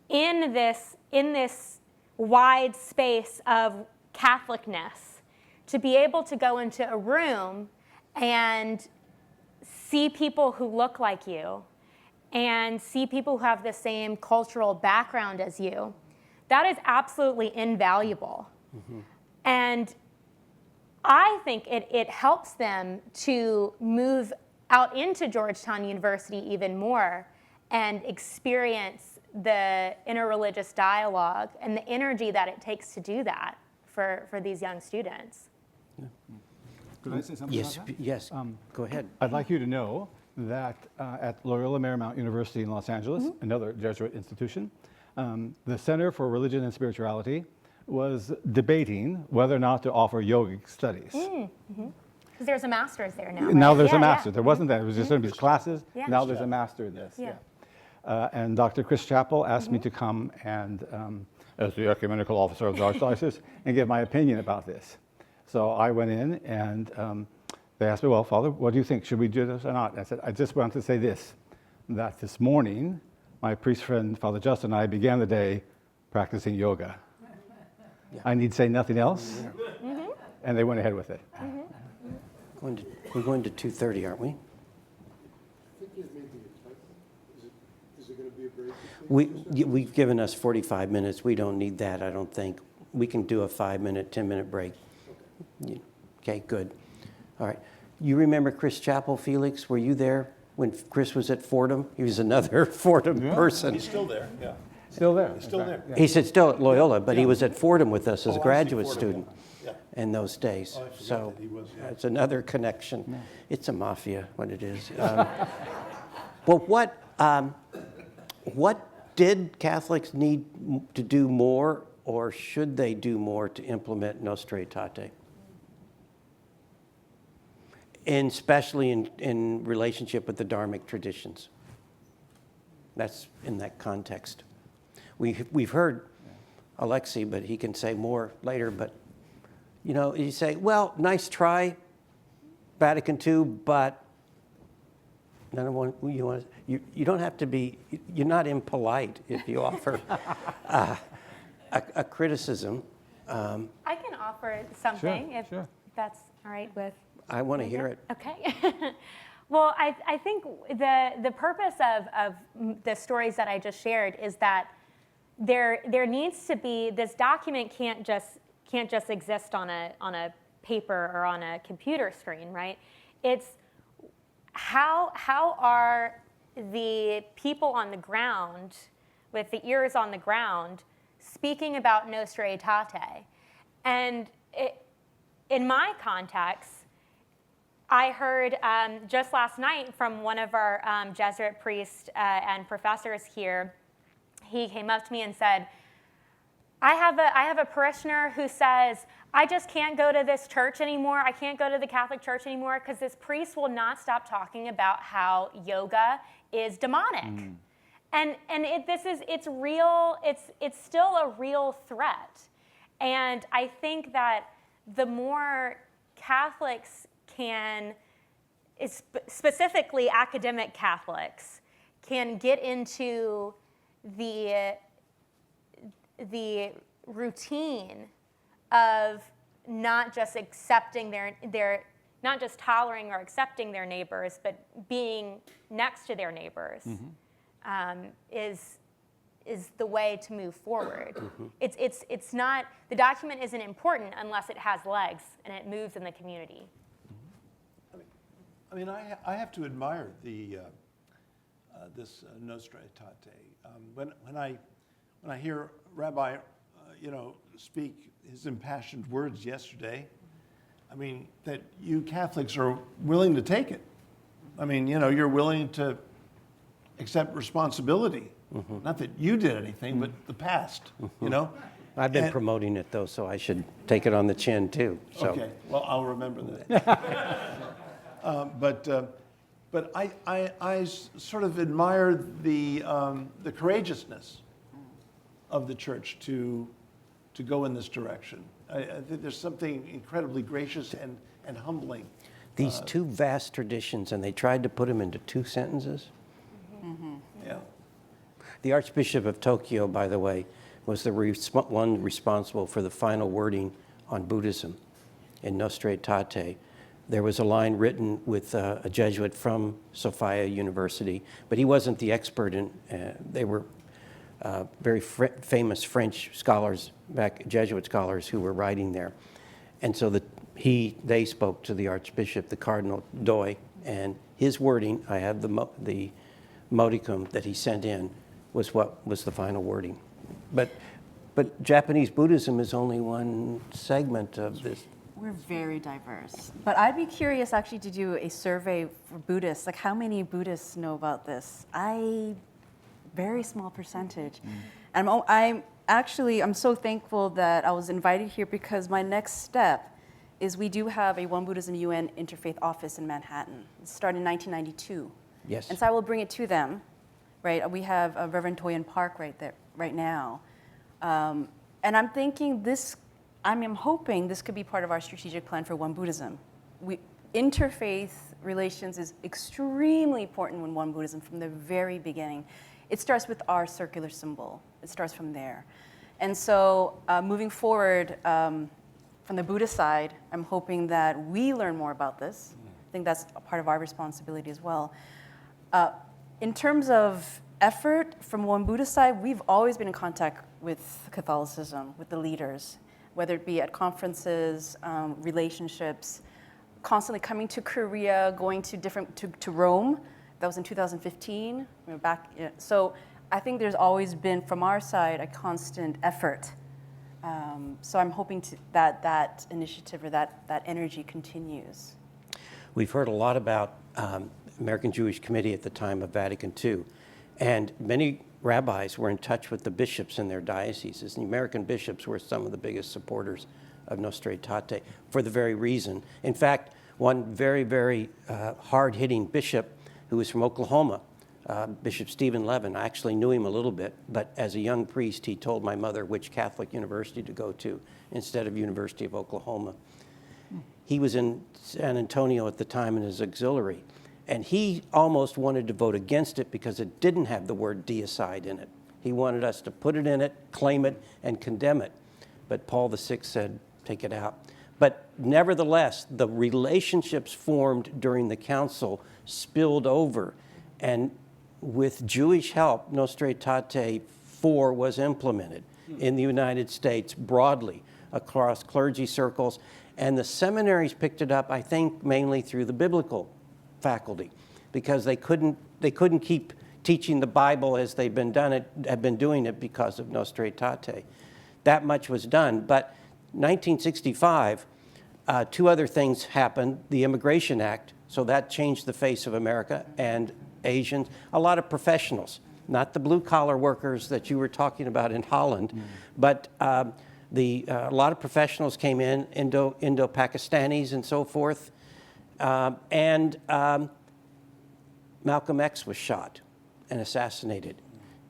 in this wide space of Catholicness, to be able to go into a room and see people who look like you and see people who have the same cultural background as you, that is absolutely invaluable. And I think it helps them to move out into Georgetown University even more and experience the interreligious dialogue and the energy that it takes to do that for these young students. Could I say something Yes, about that? yes, go ahead. I'd like you to know that at Loyola Marymount University in Los Angeles, another Jesuit institution, the Center for Religion and Spirituality was debating whether or not to offer yogic studies. Because there's a master's there now. Now right? there's Yeah, a master. yeah. There wasn't that. It was just going to be classes. Yeah. Now there's a master in this. Yeah. And Dr. Chris Chappell asked me to come and, as the ecumenical officer of the Archdiocese, and give my opinion about this. So I went in and they asked me, well, Father, what do you think? Should we do this or not? And I said, I just want to say this, that this morning, my priest friend, Father Justin, and I began the day practicing yoga. I need say nothing else. And they went ahead with it. We're going to 2:30, aren't we? We've given us 45 minutes. We don't need that, I don't think. We can do a 5-minute, 10-minute break. Okay, good. All right. You remember Chris Chappell, Felix? Were you there when Chris was at Fordham? He was another Fordham person. He's still there, yeah. Still there. He's still there. He said still at Loyola, but he was at Fordham with us as a Oh, I see, graduate Fordham, student yeah. in those days. Oh, I forgot So that he was, yeah. it's another connection. It's a mafia, what it is. Well, what did Catholics need to do more, or should they do more to implement Nostra Aetate? And especially in relationship with the Dharmic traditions. That's in that context. We've heard Alexei, but he can say more later. But, you say, well, nice try, Vatican II, but none of one, you don't have to be, you're not impolite if you offer a criticism. I can offer something if sure. that's all right with. I want to hear it. Okay. Well, I think the purpose of the stories that I just shared is that there needs to be, this document can't just exist on a paper or on a computer screen, right? It's how are the people on the ground with the ears on the ground speaking about Nostra Aetate? And in my context, I heard just last night from one of our Jesuit priests and professors here, he came up to me and said, I have a parishioner who says, I just can't go to this church anymore. I can't go to the Catholic Church anymore because this priest will not stop talking about how yoga is demonic. And it's real, it's still a real threat. And I think that the more Catholics can, specifically academic Catholics, can get into the routine of not just accepting their not just tolerating or accepting their neighbors, but being next to their neighbors, is the way to move forward. It's not, the document isn't important unless it has legs and it moves in the community. I mean, I have to admire this Nostra Aetate. When I hear Rabbi, speak his impassioned words yesterday, I mean, that you Catholics are willing to take it. I mean, you're willing to accept responsibility. Not that you did anything, but the past, I've been promoting it, though, so I should take it on the chin, too. So. Okay, well, I'll remember that. But I sort of admire the courageousness of the church to go in this direction. I think there's something incredibly gracious and humbling. These two vast traditions, and they tried to put them into 2 sentences. Yeah. The Archbishop of Tokyo, by the way, was the one responsible for the final wording on Buddhism in Nostra Aetate. There was a line written with a Jesuit from Sophia University, but he wasn't the expert in. They were very famous French scholars, Jesuit scholars, who were writing there, and so they spoke to the Archbishop, the Cardinal Doi, and his wording. I have the modicum that he sent in was what was the final wording, but Japanese Buddhism is only one segment of this. We're very diverse. But I'd be curious actually to do a survey for Buddhists. Like, how many Buddhists know about this? Very small percentage. And I'm so thankful that I was invited here because my next step is we do have a One Buddhism UN Interfaith Office in Manhattan. It started in 1992. Yes. And so I will bring it to them, right? We have Reverend Toyin Park right there, right now. And I'm thinking I'm hoping this could be part of our strategic plan for One Buddhism. Interfaith relations is extremely important in One Buddhism from the very beginning. It starts with our circular symbol. It starts from there. And so moving forward, from the Buddhist side, I'm hoping that we learn more about this. I think that's a part of our responsibility as well. In terms of effort from One Buddhist side, we've always been in contact with Catholicism, with the leaders, whether it be at conferences, relationships, constantly coming to Korea, going to Rome. That was in 2015. We were back. So I think there's always been, from our side, a constant effort. So I'm hoping that initiative or that energy continues. We've heard a lot about American Jewish Committee at the time of Vatican II, and many rabbis were in touch with the bishops in their dioceses. And the American bishops were some of the biggest supporters of Nostra Aetate for the very reason. In fact, one very, very hard-hitting bishop who was from Oklahoma, Bishop Stephen Levin, I actually knew him a little bit, but as a young priest, he told my mother which Catholic university to go to instead of University of Oklahoma. He was in San Antonio at the time in his auxiliary, and he almost wanted to vote against it because it didn't have the word deicide in it. He wanted us to put it in it, claim it, and condemn it. But Paul VI said, take it out. But nevertheless, the relationships formed during the council spilled over, and with Jewish help, Nostra Aetate 4 was implemented in the United States broadly across clergy circles, and the seminaries picked it up, I think, mainly through the biblical faculty, because they couldn't keep teaching the Bible as had been doing it because of Nostra Aetate. That much was done, but 1965, 2 other things happened. The Immigration Act, so that changed the face of America, and Asians, a lot of professionals not the blue-collar workers that you were talking about in Holland, but a lot of professionals came in, Indo-Pakistanis and so forth, and Malcolm X was shot and assassinated.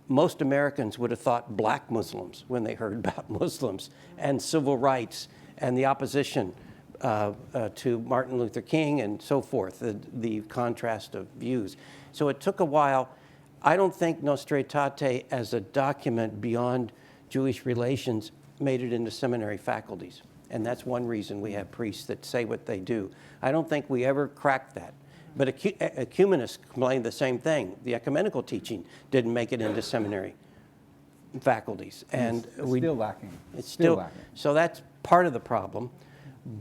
Most Americans would have thought black Muslims when they heard about Muslims and civil rights and the opposition to Martin Luther King and so forth, the contrast of views. So it took a while. I don't think Nostra Aetate as a document beyond Jewish relations made it into seminary faculties. And that's one reason we have priests that say what they do. I don't think we ever cracked that. But ecumenists complained the same thing. The ecumenical teaching didn't make it into seminary faculties. And it's still lacking. It's still lacking. So that's part of the problem.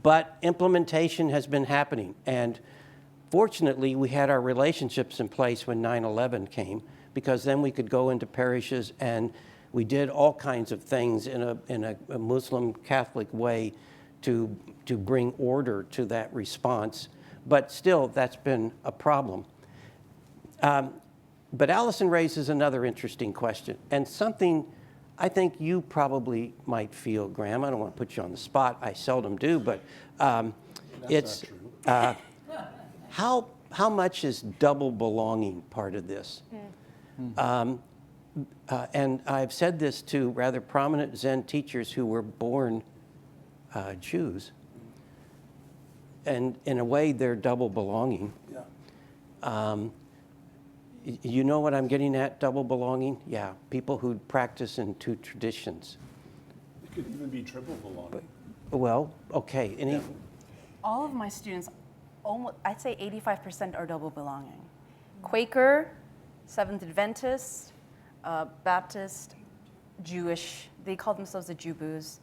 But implementation has been happening. And fortunately, we had our relationships in place when 9/11 came, because then we could go into parishes and we did all kinds of things in a Muslim Catholic way to bring order to that response. But still, that's been a problem. But Allison raises another interesting question, and something I think you probably might feel, Graham. I don't want to put you on the spot. I seldom do, but it's how much is double belonging part of this? And I've said this to rather prominent Zen teachers who were born Jews. And in a way, they're double belonging. Yeah. You know what I'm getting at, double belonging? Yeah, people who practice in two traditions. It could even be triple belonging. Well, okay. All of my students, almost, I'd say 85% are double belonging. Quaker, Seventh Adventist, Baptist, Jewish. They call themselves the Jubus.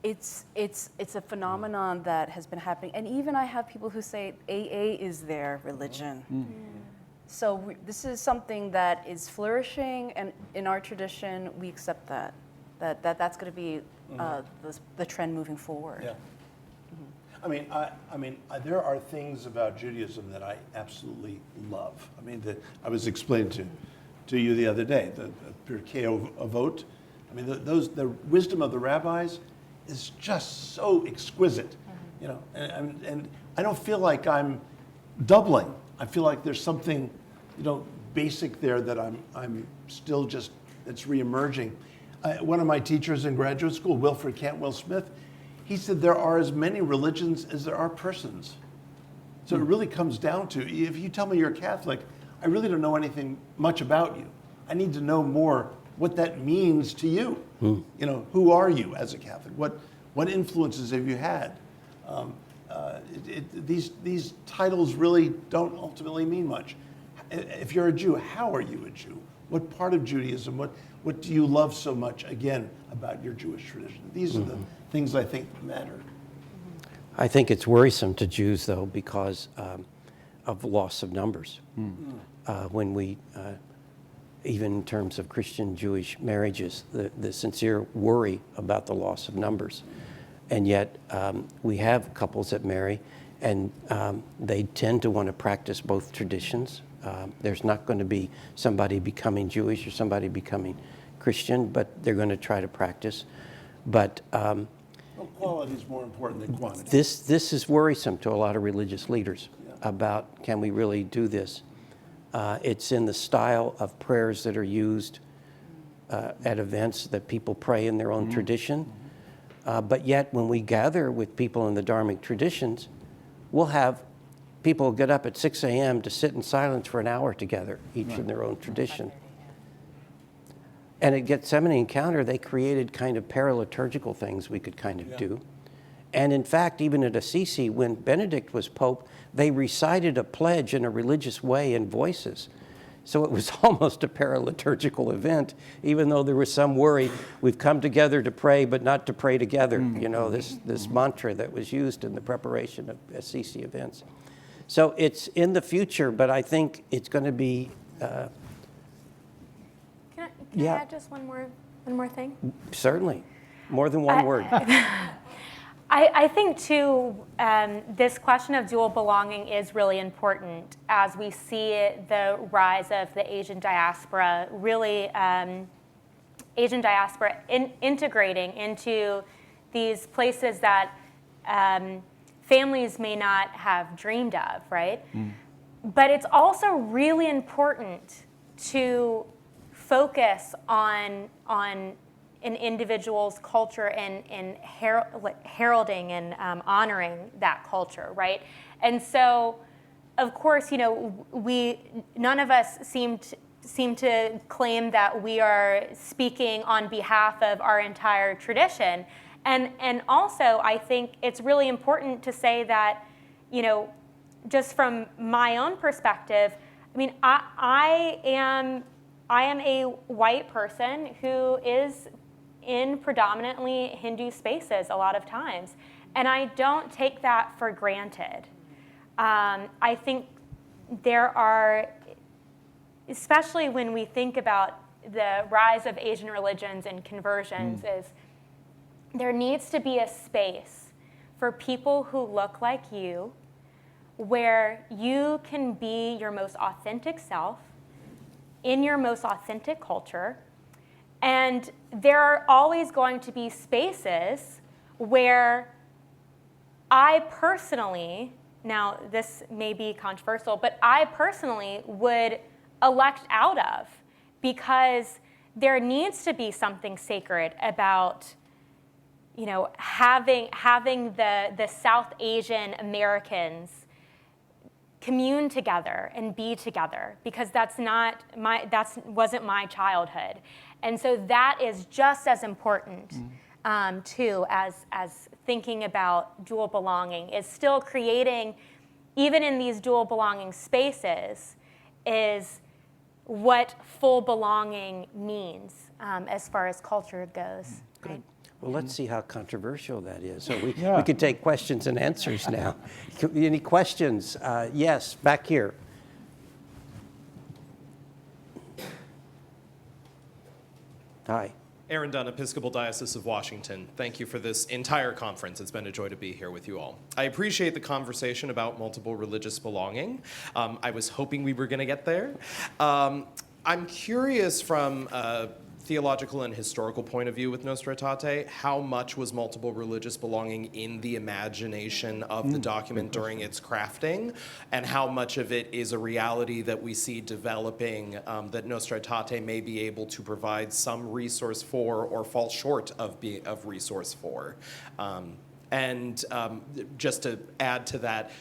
It's a phenomenon that has been happening. And even I have people who say AA is their religion. So this is something that is flourishing, and in our tradition, we accept that. That's going to be the trend moving forward. Yeah. I mean, there are things about Judaism that I absolutely love. I mean, that I was explaining to you the other day, the Pirkei Avot. I mean, the wisdom of the rabbis is just so exquisite, you know. And I don't feel like I'm doubling. I feel like there's something, you know, basic there that I'm still just, it's reemerging. One of my teachers in graduate school, Wilfred Cantwell Smith, he said there are as many religions as there are persons. So it really comes down to, if you tell me you're Catholic, I really don't know anything much about you. I need to know more what that means to you. You know, who are you as a Catholic? What influences have you had? These titles really don't ultimately mean much. If you're a Jew, how are you a Jew? What part of Judaism, what do you love so much, again, about your Jewish tradition? These are the things I think matter. I think it's worrisome to Jews, though, because of loss of numbers. When we, even in terms of Christian-Jewish marriages, the sincere worry about the loss of numbers. And yet we have couples that marry, and they tend to want to practice both traditions. There's not going to be somebody becoming Jewish or somebody becoming Christian, but they're going to try to practice. But quality is more important than quantity. this is worrisome to a lot of religious leaders about, can we really do this? It's in the style of prayers that are used at events that people pray in their own tradition. But yet, when we gather with people in the Dharmic traditions, we'll have people get up at 6 a.m. to sit in silence for an hour together, each in their own tradition. And at Gethsemane Encounter, they created kind of paraliturgical things we could kind of do. And in fact, even at Assisi, when Benedict was Pope, they recited a pledge in a religious way in voices. So it was almost a paraliturgical event, even though there was some worry, we've come together to pray, but not to pray together. You know, this mantra that was used in the preparation of Assisi events. So it's in the future, but I think it's going to be... Can I add just one more thing? Certainly. More than one word. I think, too, this question of dual belonging is really important as we see the rise of the Asian diaspora, really Asian diaspora integrating into these places that families may not have dreamed of, right? But it's also really important to focus on an individual's culture and heralding and honoring that culture, right? And so, of course, none of us seem to claim that we are speaking on behalf of our entire tradition. And also, I think it's really important to say that, just from my own perspective, I mean, I am a white person who is in predominantly Hindu spaces a lot of times, and I don't take that for granted. I think there are, especially when we think about the rise of Asian religions and conversions, is there needs to be a space for people who look like you, where you can be your most authentic self in your most authentic culture. And there are always going to be spaces where I personally, now this may be controversial, but I personally would elect out of, because there needs to be something sacred about having the South Asian Americans commune together and be together, because that wasn't my childhood. And so that is just as important, too, as thinking about dual belonging, is still creating, even in these dual belonging spaces, is what full belonging means as far as culture goes. Right? Well, let's see how controversial that is. So we could take questions and answers now. Any questions? Yes, back here. Hi. Aaron Dunn, Episcopal Diocese of Washington. Thank you for this entire conference. It's been a joy to be here with you all. I appreciate the conversation about multiple religious belonging. I was hoping we were going to get there. I'm curious from a theological and historical point of view with Nostra Aetate, how much was multiple religious belonging in the imagination of the document during its crafting, and how much of it is a reality that we see developing that Nostra Aetate may be able to provide some resource for or fall short of resource for. And just to add to that,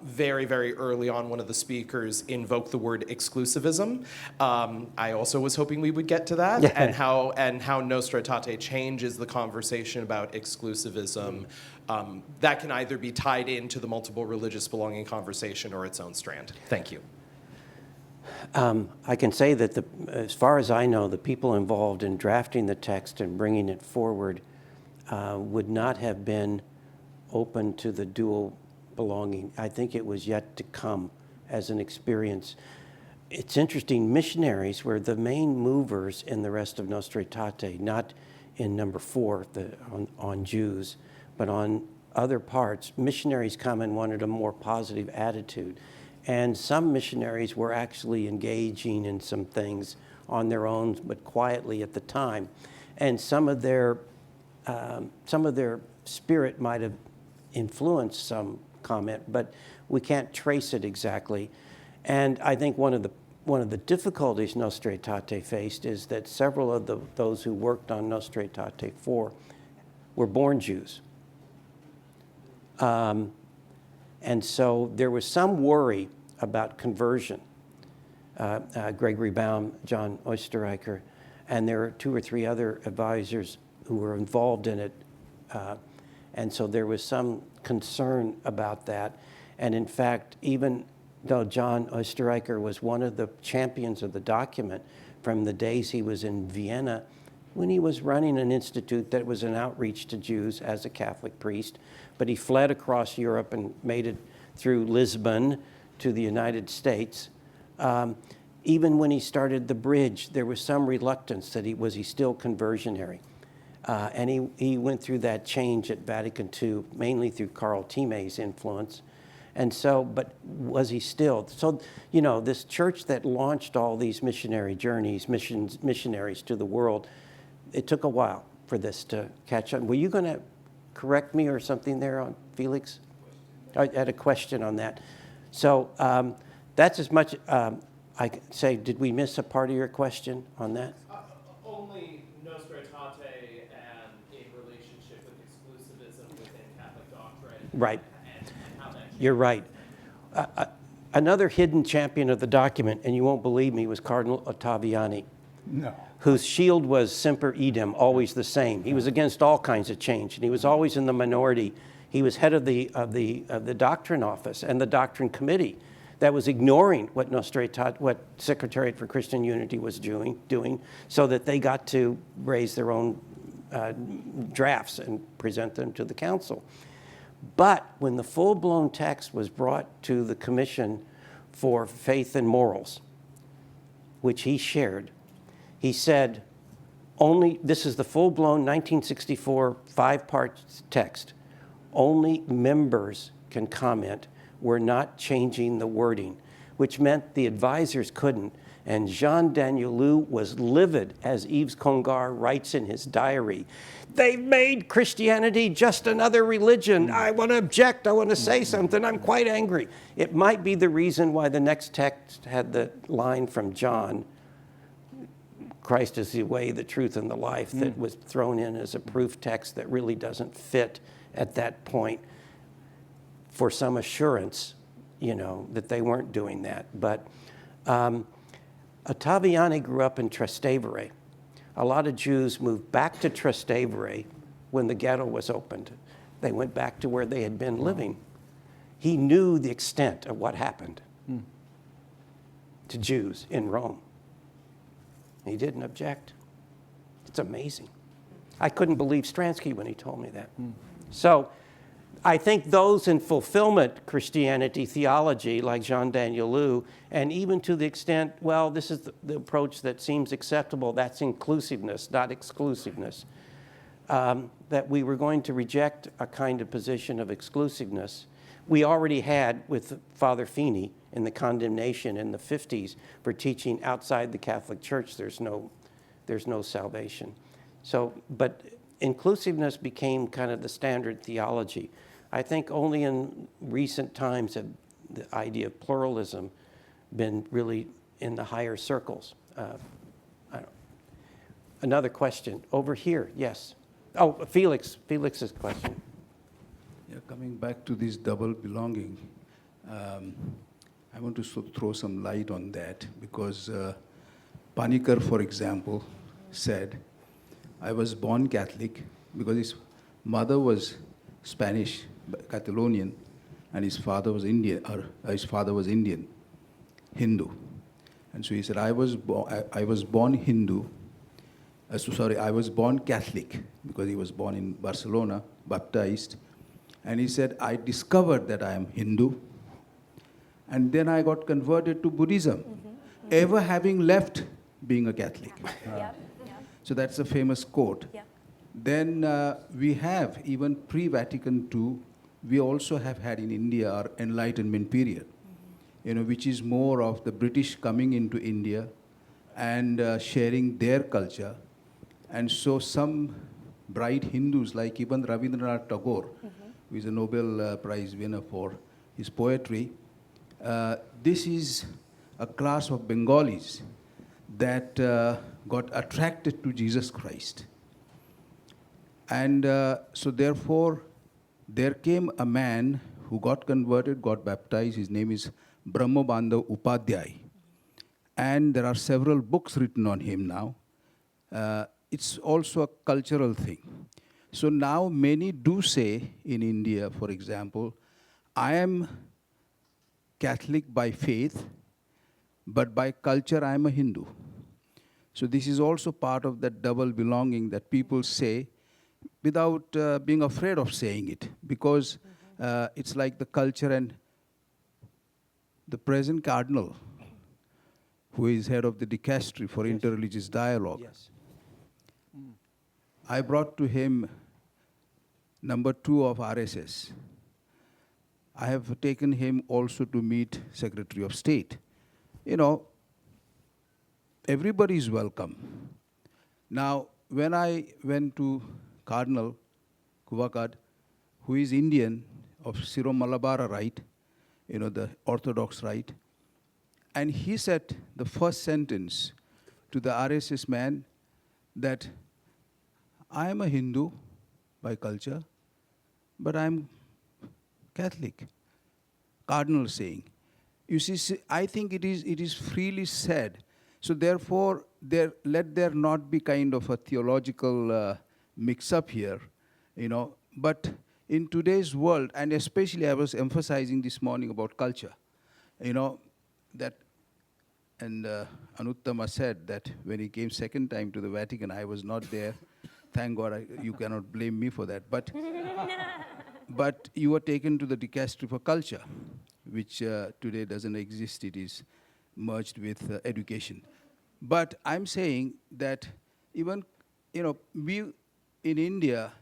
very, very early on, one of the speakers invoked the word exclusivism. I also was hoping we would get to that, and how Nostra Aetate changes the conversation about exclusivism. That can either be tied into the multiple religious belonging conversation or its own strand. Thank you. I can say that as far as I know, the people involved in drafting the text and bringing it forward would not have been open to the dual belonging. I think it was yet to come as an experience. It's interesting, missionaries were the main movers in the rest of Nostra Aetate, not in number 4 on Jews, but on other parts. Missionaries come and wanted a more positive attitude. And some missionaries were actually engaging in some things on their own, but quietly at the time. And some of their spirit might have influenced some comment, but we can't trace it exactly. And I think one of the difficulties Nostra Aetate faced is that several of those who worked on Nostra Aetate 4 were born Jews. And so there was some worry about conversion. Gregory Baum, John Oesterreicher, and there are 2 or 3 other advisors who were involved in it. And so there was some concern about that. And in fact, even though John Oesterreicher was one of the champions of the document from the days he was in Vienna, when he was running an institute that was an outreach to Jews as a Catholic priest, but he fled across Europe and made it through Lisbon to the United States. Even when he started the bridge, there was some reluctance that was he still conversionary. And he went through that change at Vatican II, mainly through Carl Thime's influence. And so, but was he still? So, you know, this church that launched all these missionary journeys, missionaries to the world, it took a while for this to catch on. Were you going to correct me or something there on Felix? I had a question on that. So that's as much I can say. Did we miss a part of your question on that? Only Nostra Aetate and a relationship with exclusivism within Catholic doctrine. Right. And how that You're right. Another hidden champion of the document, and you won't believe me, was Cardinal Ottaviani. No. Whose shield was semper idem, always the same. He was against all kinds of change, and he was always in the minority. He was head of the doctrine office and the doctrine committee that was ignoring what what Secretariat for Christian Unity was doing, so that they got to raise their own drafts and present them to the council. But when the full-blown text was brought to the Commission for Faith and Morals, which he shared, he said, this is the full-blown 1964 5-part text, only members can comment. We're not changing the wording, which meant the advisors couldn't. And Jean Danielou was livid, as Yves Congar writes in his diary. They've made Christianity just another religion. I want to object. I want to say something. I'm quite angry. It might be the reason why the next text had the line from John, Christ is the way, the truth, and the life, that was thrown in as a proof text that really doesn't fit at that point, for some assurance, you know, that they weren't doing that. But Ottaviani grew up in Trastevere. A lot of Jews moved back to Trastevere when the ghetto was opened. They went back to where they had been living. He knew the extent of what happened to Jews in Rome. He didn't object. It's amazing. I couldn't believe Stransky when he told me that. So I think those in fulfillment Christianity theology, like Jean Danielou, and even to the extent, well, this is the approach that seems acceptable, that's inclusiveness, not exclusiveness, that we were going to reject a kind of position of exclusiveness. We already had with Father Feeney in the condemnation in the 50s for teaching outside the Catholic Church there's no salvation. So, but inclusiveness became kind of the standard theology. I think only in recent times have the idea of pluralism been really in the higher circles. Another question over here, yes. Oh, Felix's question. Yeah, coming back to this double belonging, I want to throw some light on that, because Panikkar, for example, said, I was born Catholic because his mother was Spanish, Catalonian, and his father was Indian, Hindu. And so he said, I was born Hindu. I was born Catholic, because he was born in Barcelona, baptized. And he said, I discovered that I am Hindu, and then I got converted to Buddhism, ever having left being a Catholic. So that's a famous quote. Then we have, even pre-Vatican II, we also have had in India our Enlightenment period, which is more of the British coming into India and sharing their culture. And so some bright Hindus, like even Rabindranath Tagore, who is a Nobel Prize winner for his poetry, this is a class of Bengalis that got attracted to Jesus Christ. And so therefore, there came a man who got converted, got baptized. His name is Brahmabandha Upadhyay. And there are several books written on him now. It's also a cultural thing. So now many do say in India, for example, I am Catholic by faith, but by culture I am a Hindu. So this is also part of that double belonging that people say without being afraid of saying it, because it's like the culture. And the present cardinal, who is head of the dicastery for interreligious dialogue, I brought to him number 2 of RSS. I have taken him also to meet Secretary of State. You know, everybody is welcome. Now, when I went to Cardinal Kuvakad, who is Indian of Syro-Malabar rite, you know, the Orthodox rite, and he said the first sentence to the RSS man that I am a Hindu by culture, but I'm Catholic. Cardinal saying. You see, I think it is freely said. So therefore, let there not be kind of a theological mix-up here, you know. But in today's world, and especially I was emphasizing this morning about culture, you know, that, and Anuttama said that when he came second time to the Vatican, I was not there. Thank God, you cannot blame me for that. But you were taken to the dicastery for culture, which today doesn't exist. It is merged with education. But I'm saying that even, you know, we in India,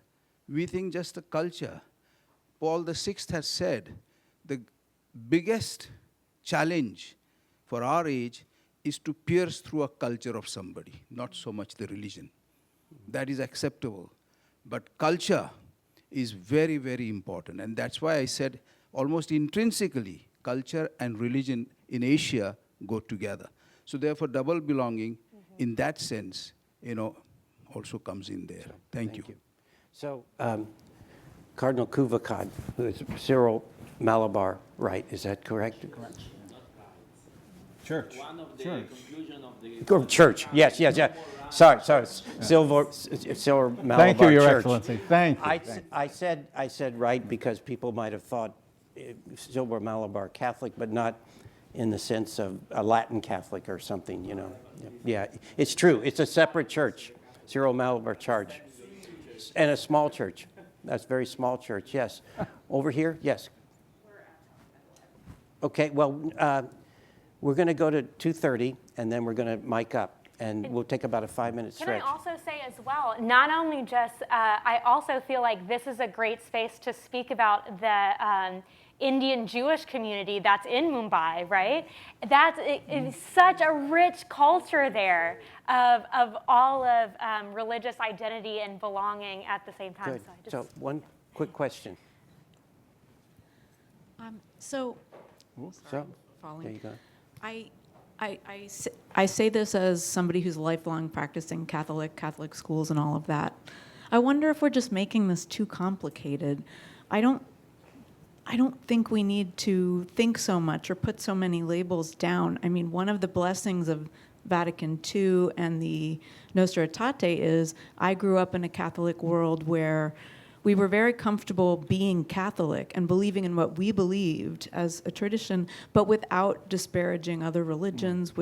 we think just the culture. Paul VI has said the biggest challenge for our age is to pierce through a culture of somebody, not so much the religion. That is acceptable. But culture is very, very important. And that's why I said almost intrinsically, culture and religion in Asia go together. So therefore, double belonging in that sense, you know, also comes in there. Thank you. So, Cardinal Kuvakad, who is Syro-Malabar rite, is that correct? Correct. Church. Church, yes. Sorry, Syro-Malabar Thank you, Your Church. Excellency. Thank you. I said right because people might have thought Syro-Malabar Catholic, but not in the sense of a Latin Catholic or something, you know. Yeah, it's true. It's a separate church, Syro-Malabar Church, and a small church. That's a very small church, yes. Over here, yes. Okay, well, we're going to go to 2:30, and then we're going to mic up. And we'll take about a 5-minute stretch. Can I also say as well, not only just, I also feel like this is a great space to speak about the Indian Jewish community that's in Mumbai, right? It is such a rich culture there of all of religious identity and belonging at the same time. Good. So one quick question. There you go. I say this as somebody who's lifelong practicing Catholic schools and all of that. I wonder if we're just making this too complicated. I don't think we need to think so much or put so many labels down. I mean, one of the blessings of Vatican II and the Nostra Aetate is I grew up in a Catholic world where we were very comfortable being Catholic and believing in what we believed as a tradition, but without disparaging other religions,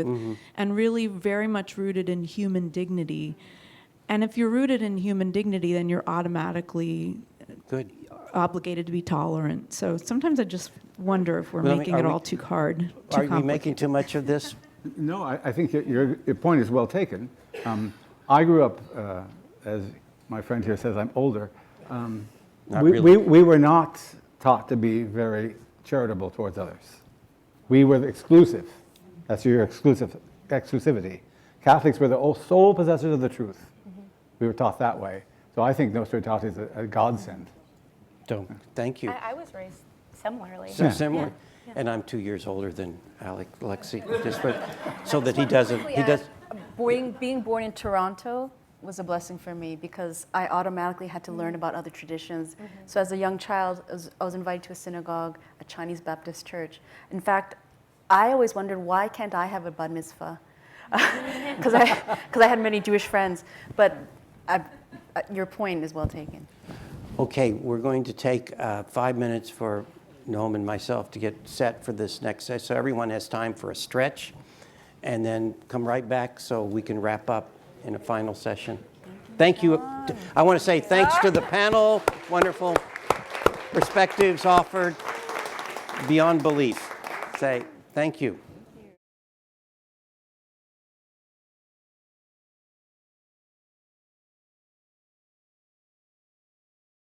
and really very much rooted in human dignity. And if you're rooted in human dignity, then you're automatically obligated to be tolerant. So sometimes I just wonder if we're making it all too hard. Are we making too much of this? No, I think your point is well taken. I grew up, as my friend here says, I'm older. We were not taught to be very charitable towards others. We were the exclusive. That's your exclusivity. Catholics were the sole possessors of the truth. We were taught that way. So I think Nostra Aetate is a godsend. So, thank you. I was raised similarly. Similar. Yeah. And I'm 2 years older than Alexi, just so that he doesn't. Being born in Toronto was a blessing for me because I automatically had to learn about other traditions. So as a young child, I was invited to a synagogue, a Chinese Baptist church. In fact, I always wondered, why can't I have a bar mitzvah? Because I had many Jewish friends. But your point is well taken. Okay, we're going to take 5 minutes for Noam and myself to get set for this next session. So everyone has time for a stretch, and then come right back so we can wrap up in a final session. Thank you. I want to say thanks to the panel. Wonderful perspectives offered beyond belief. Say thank you.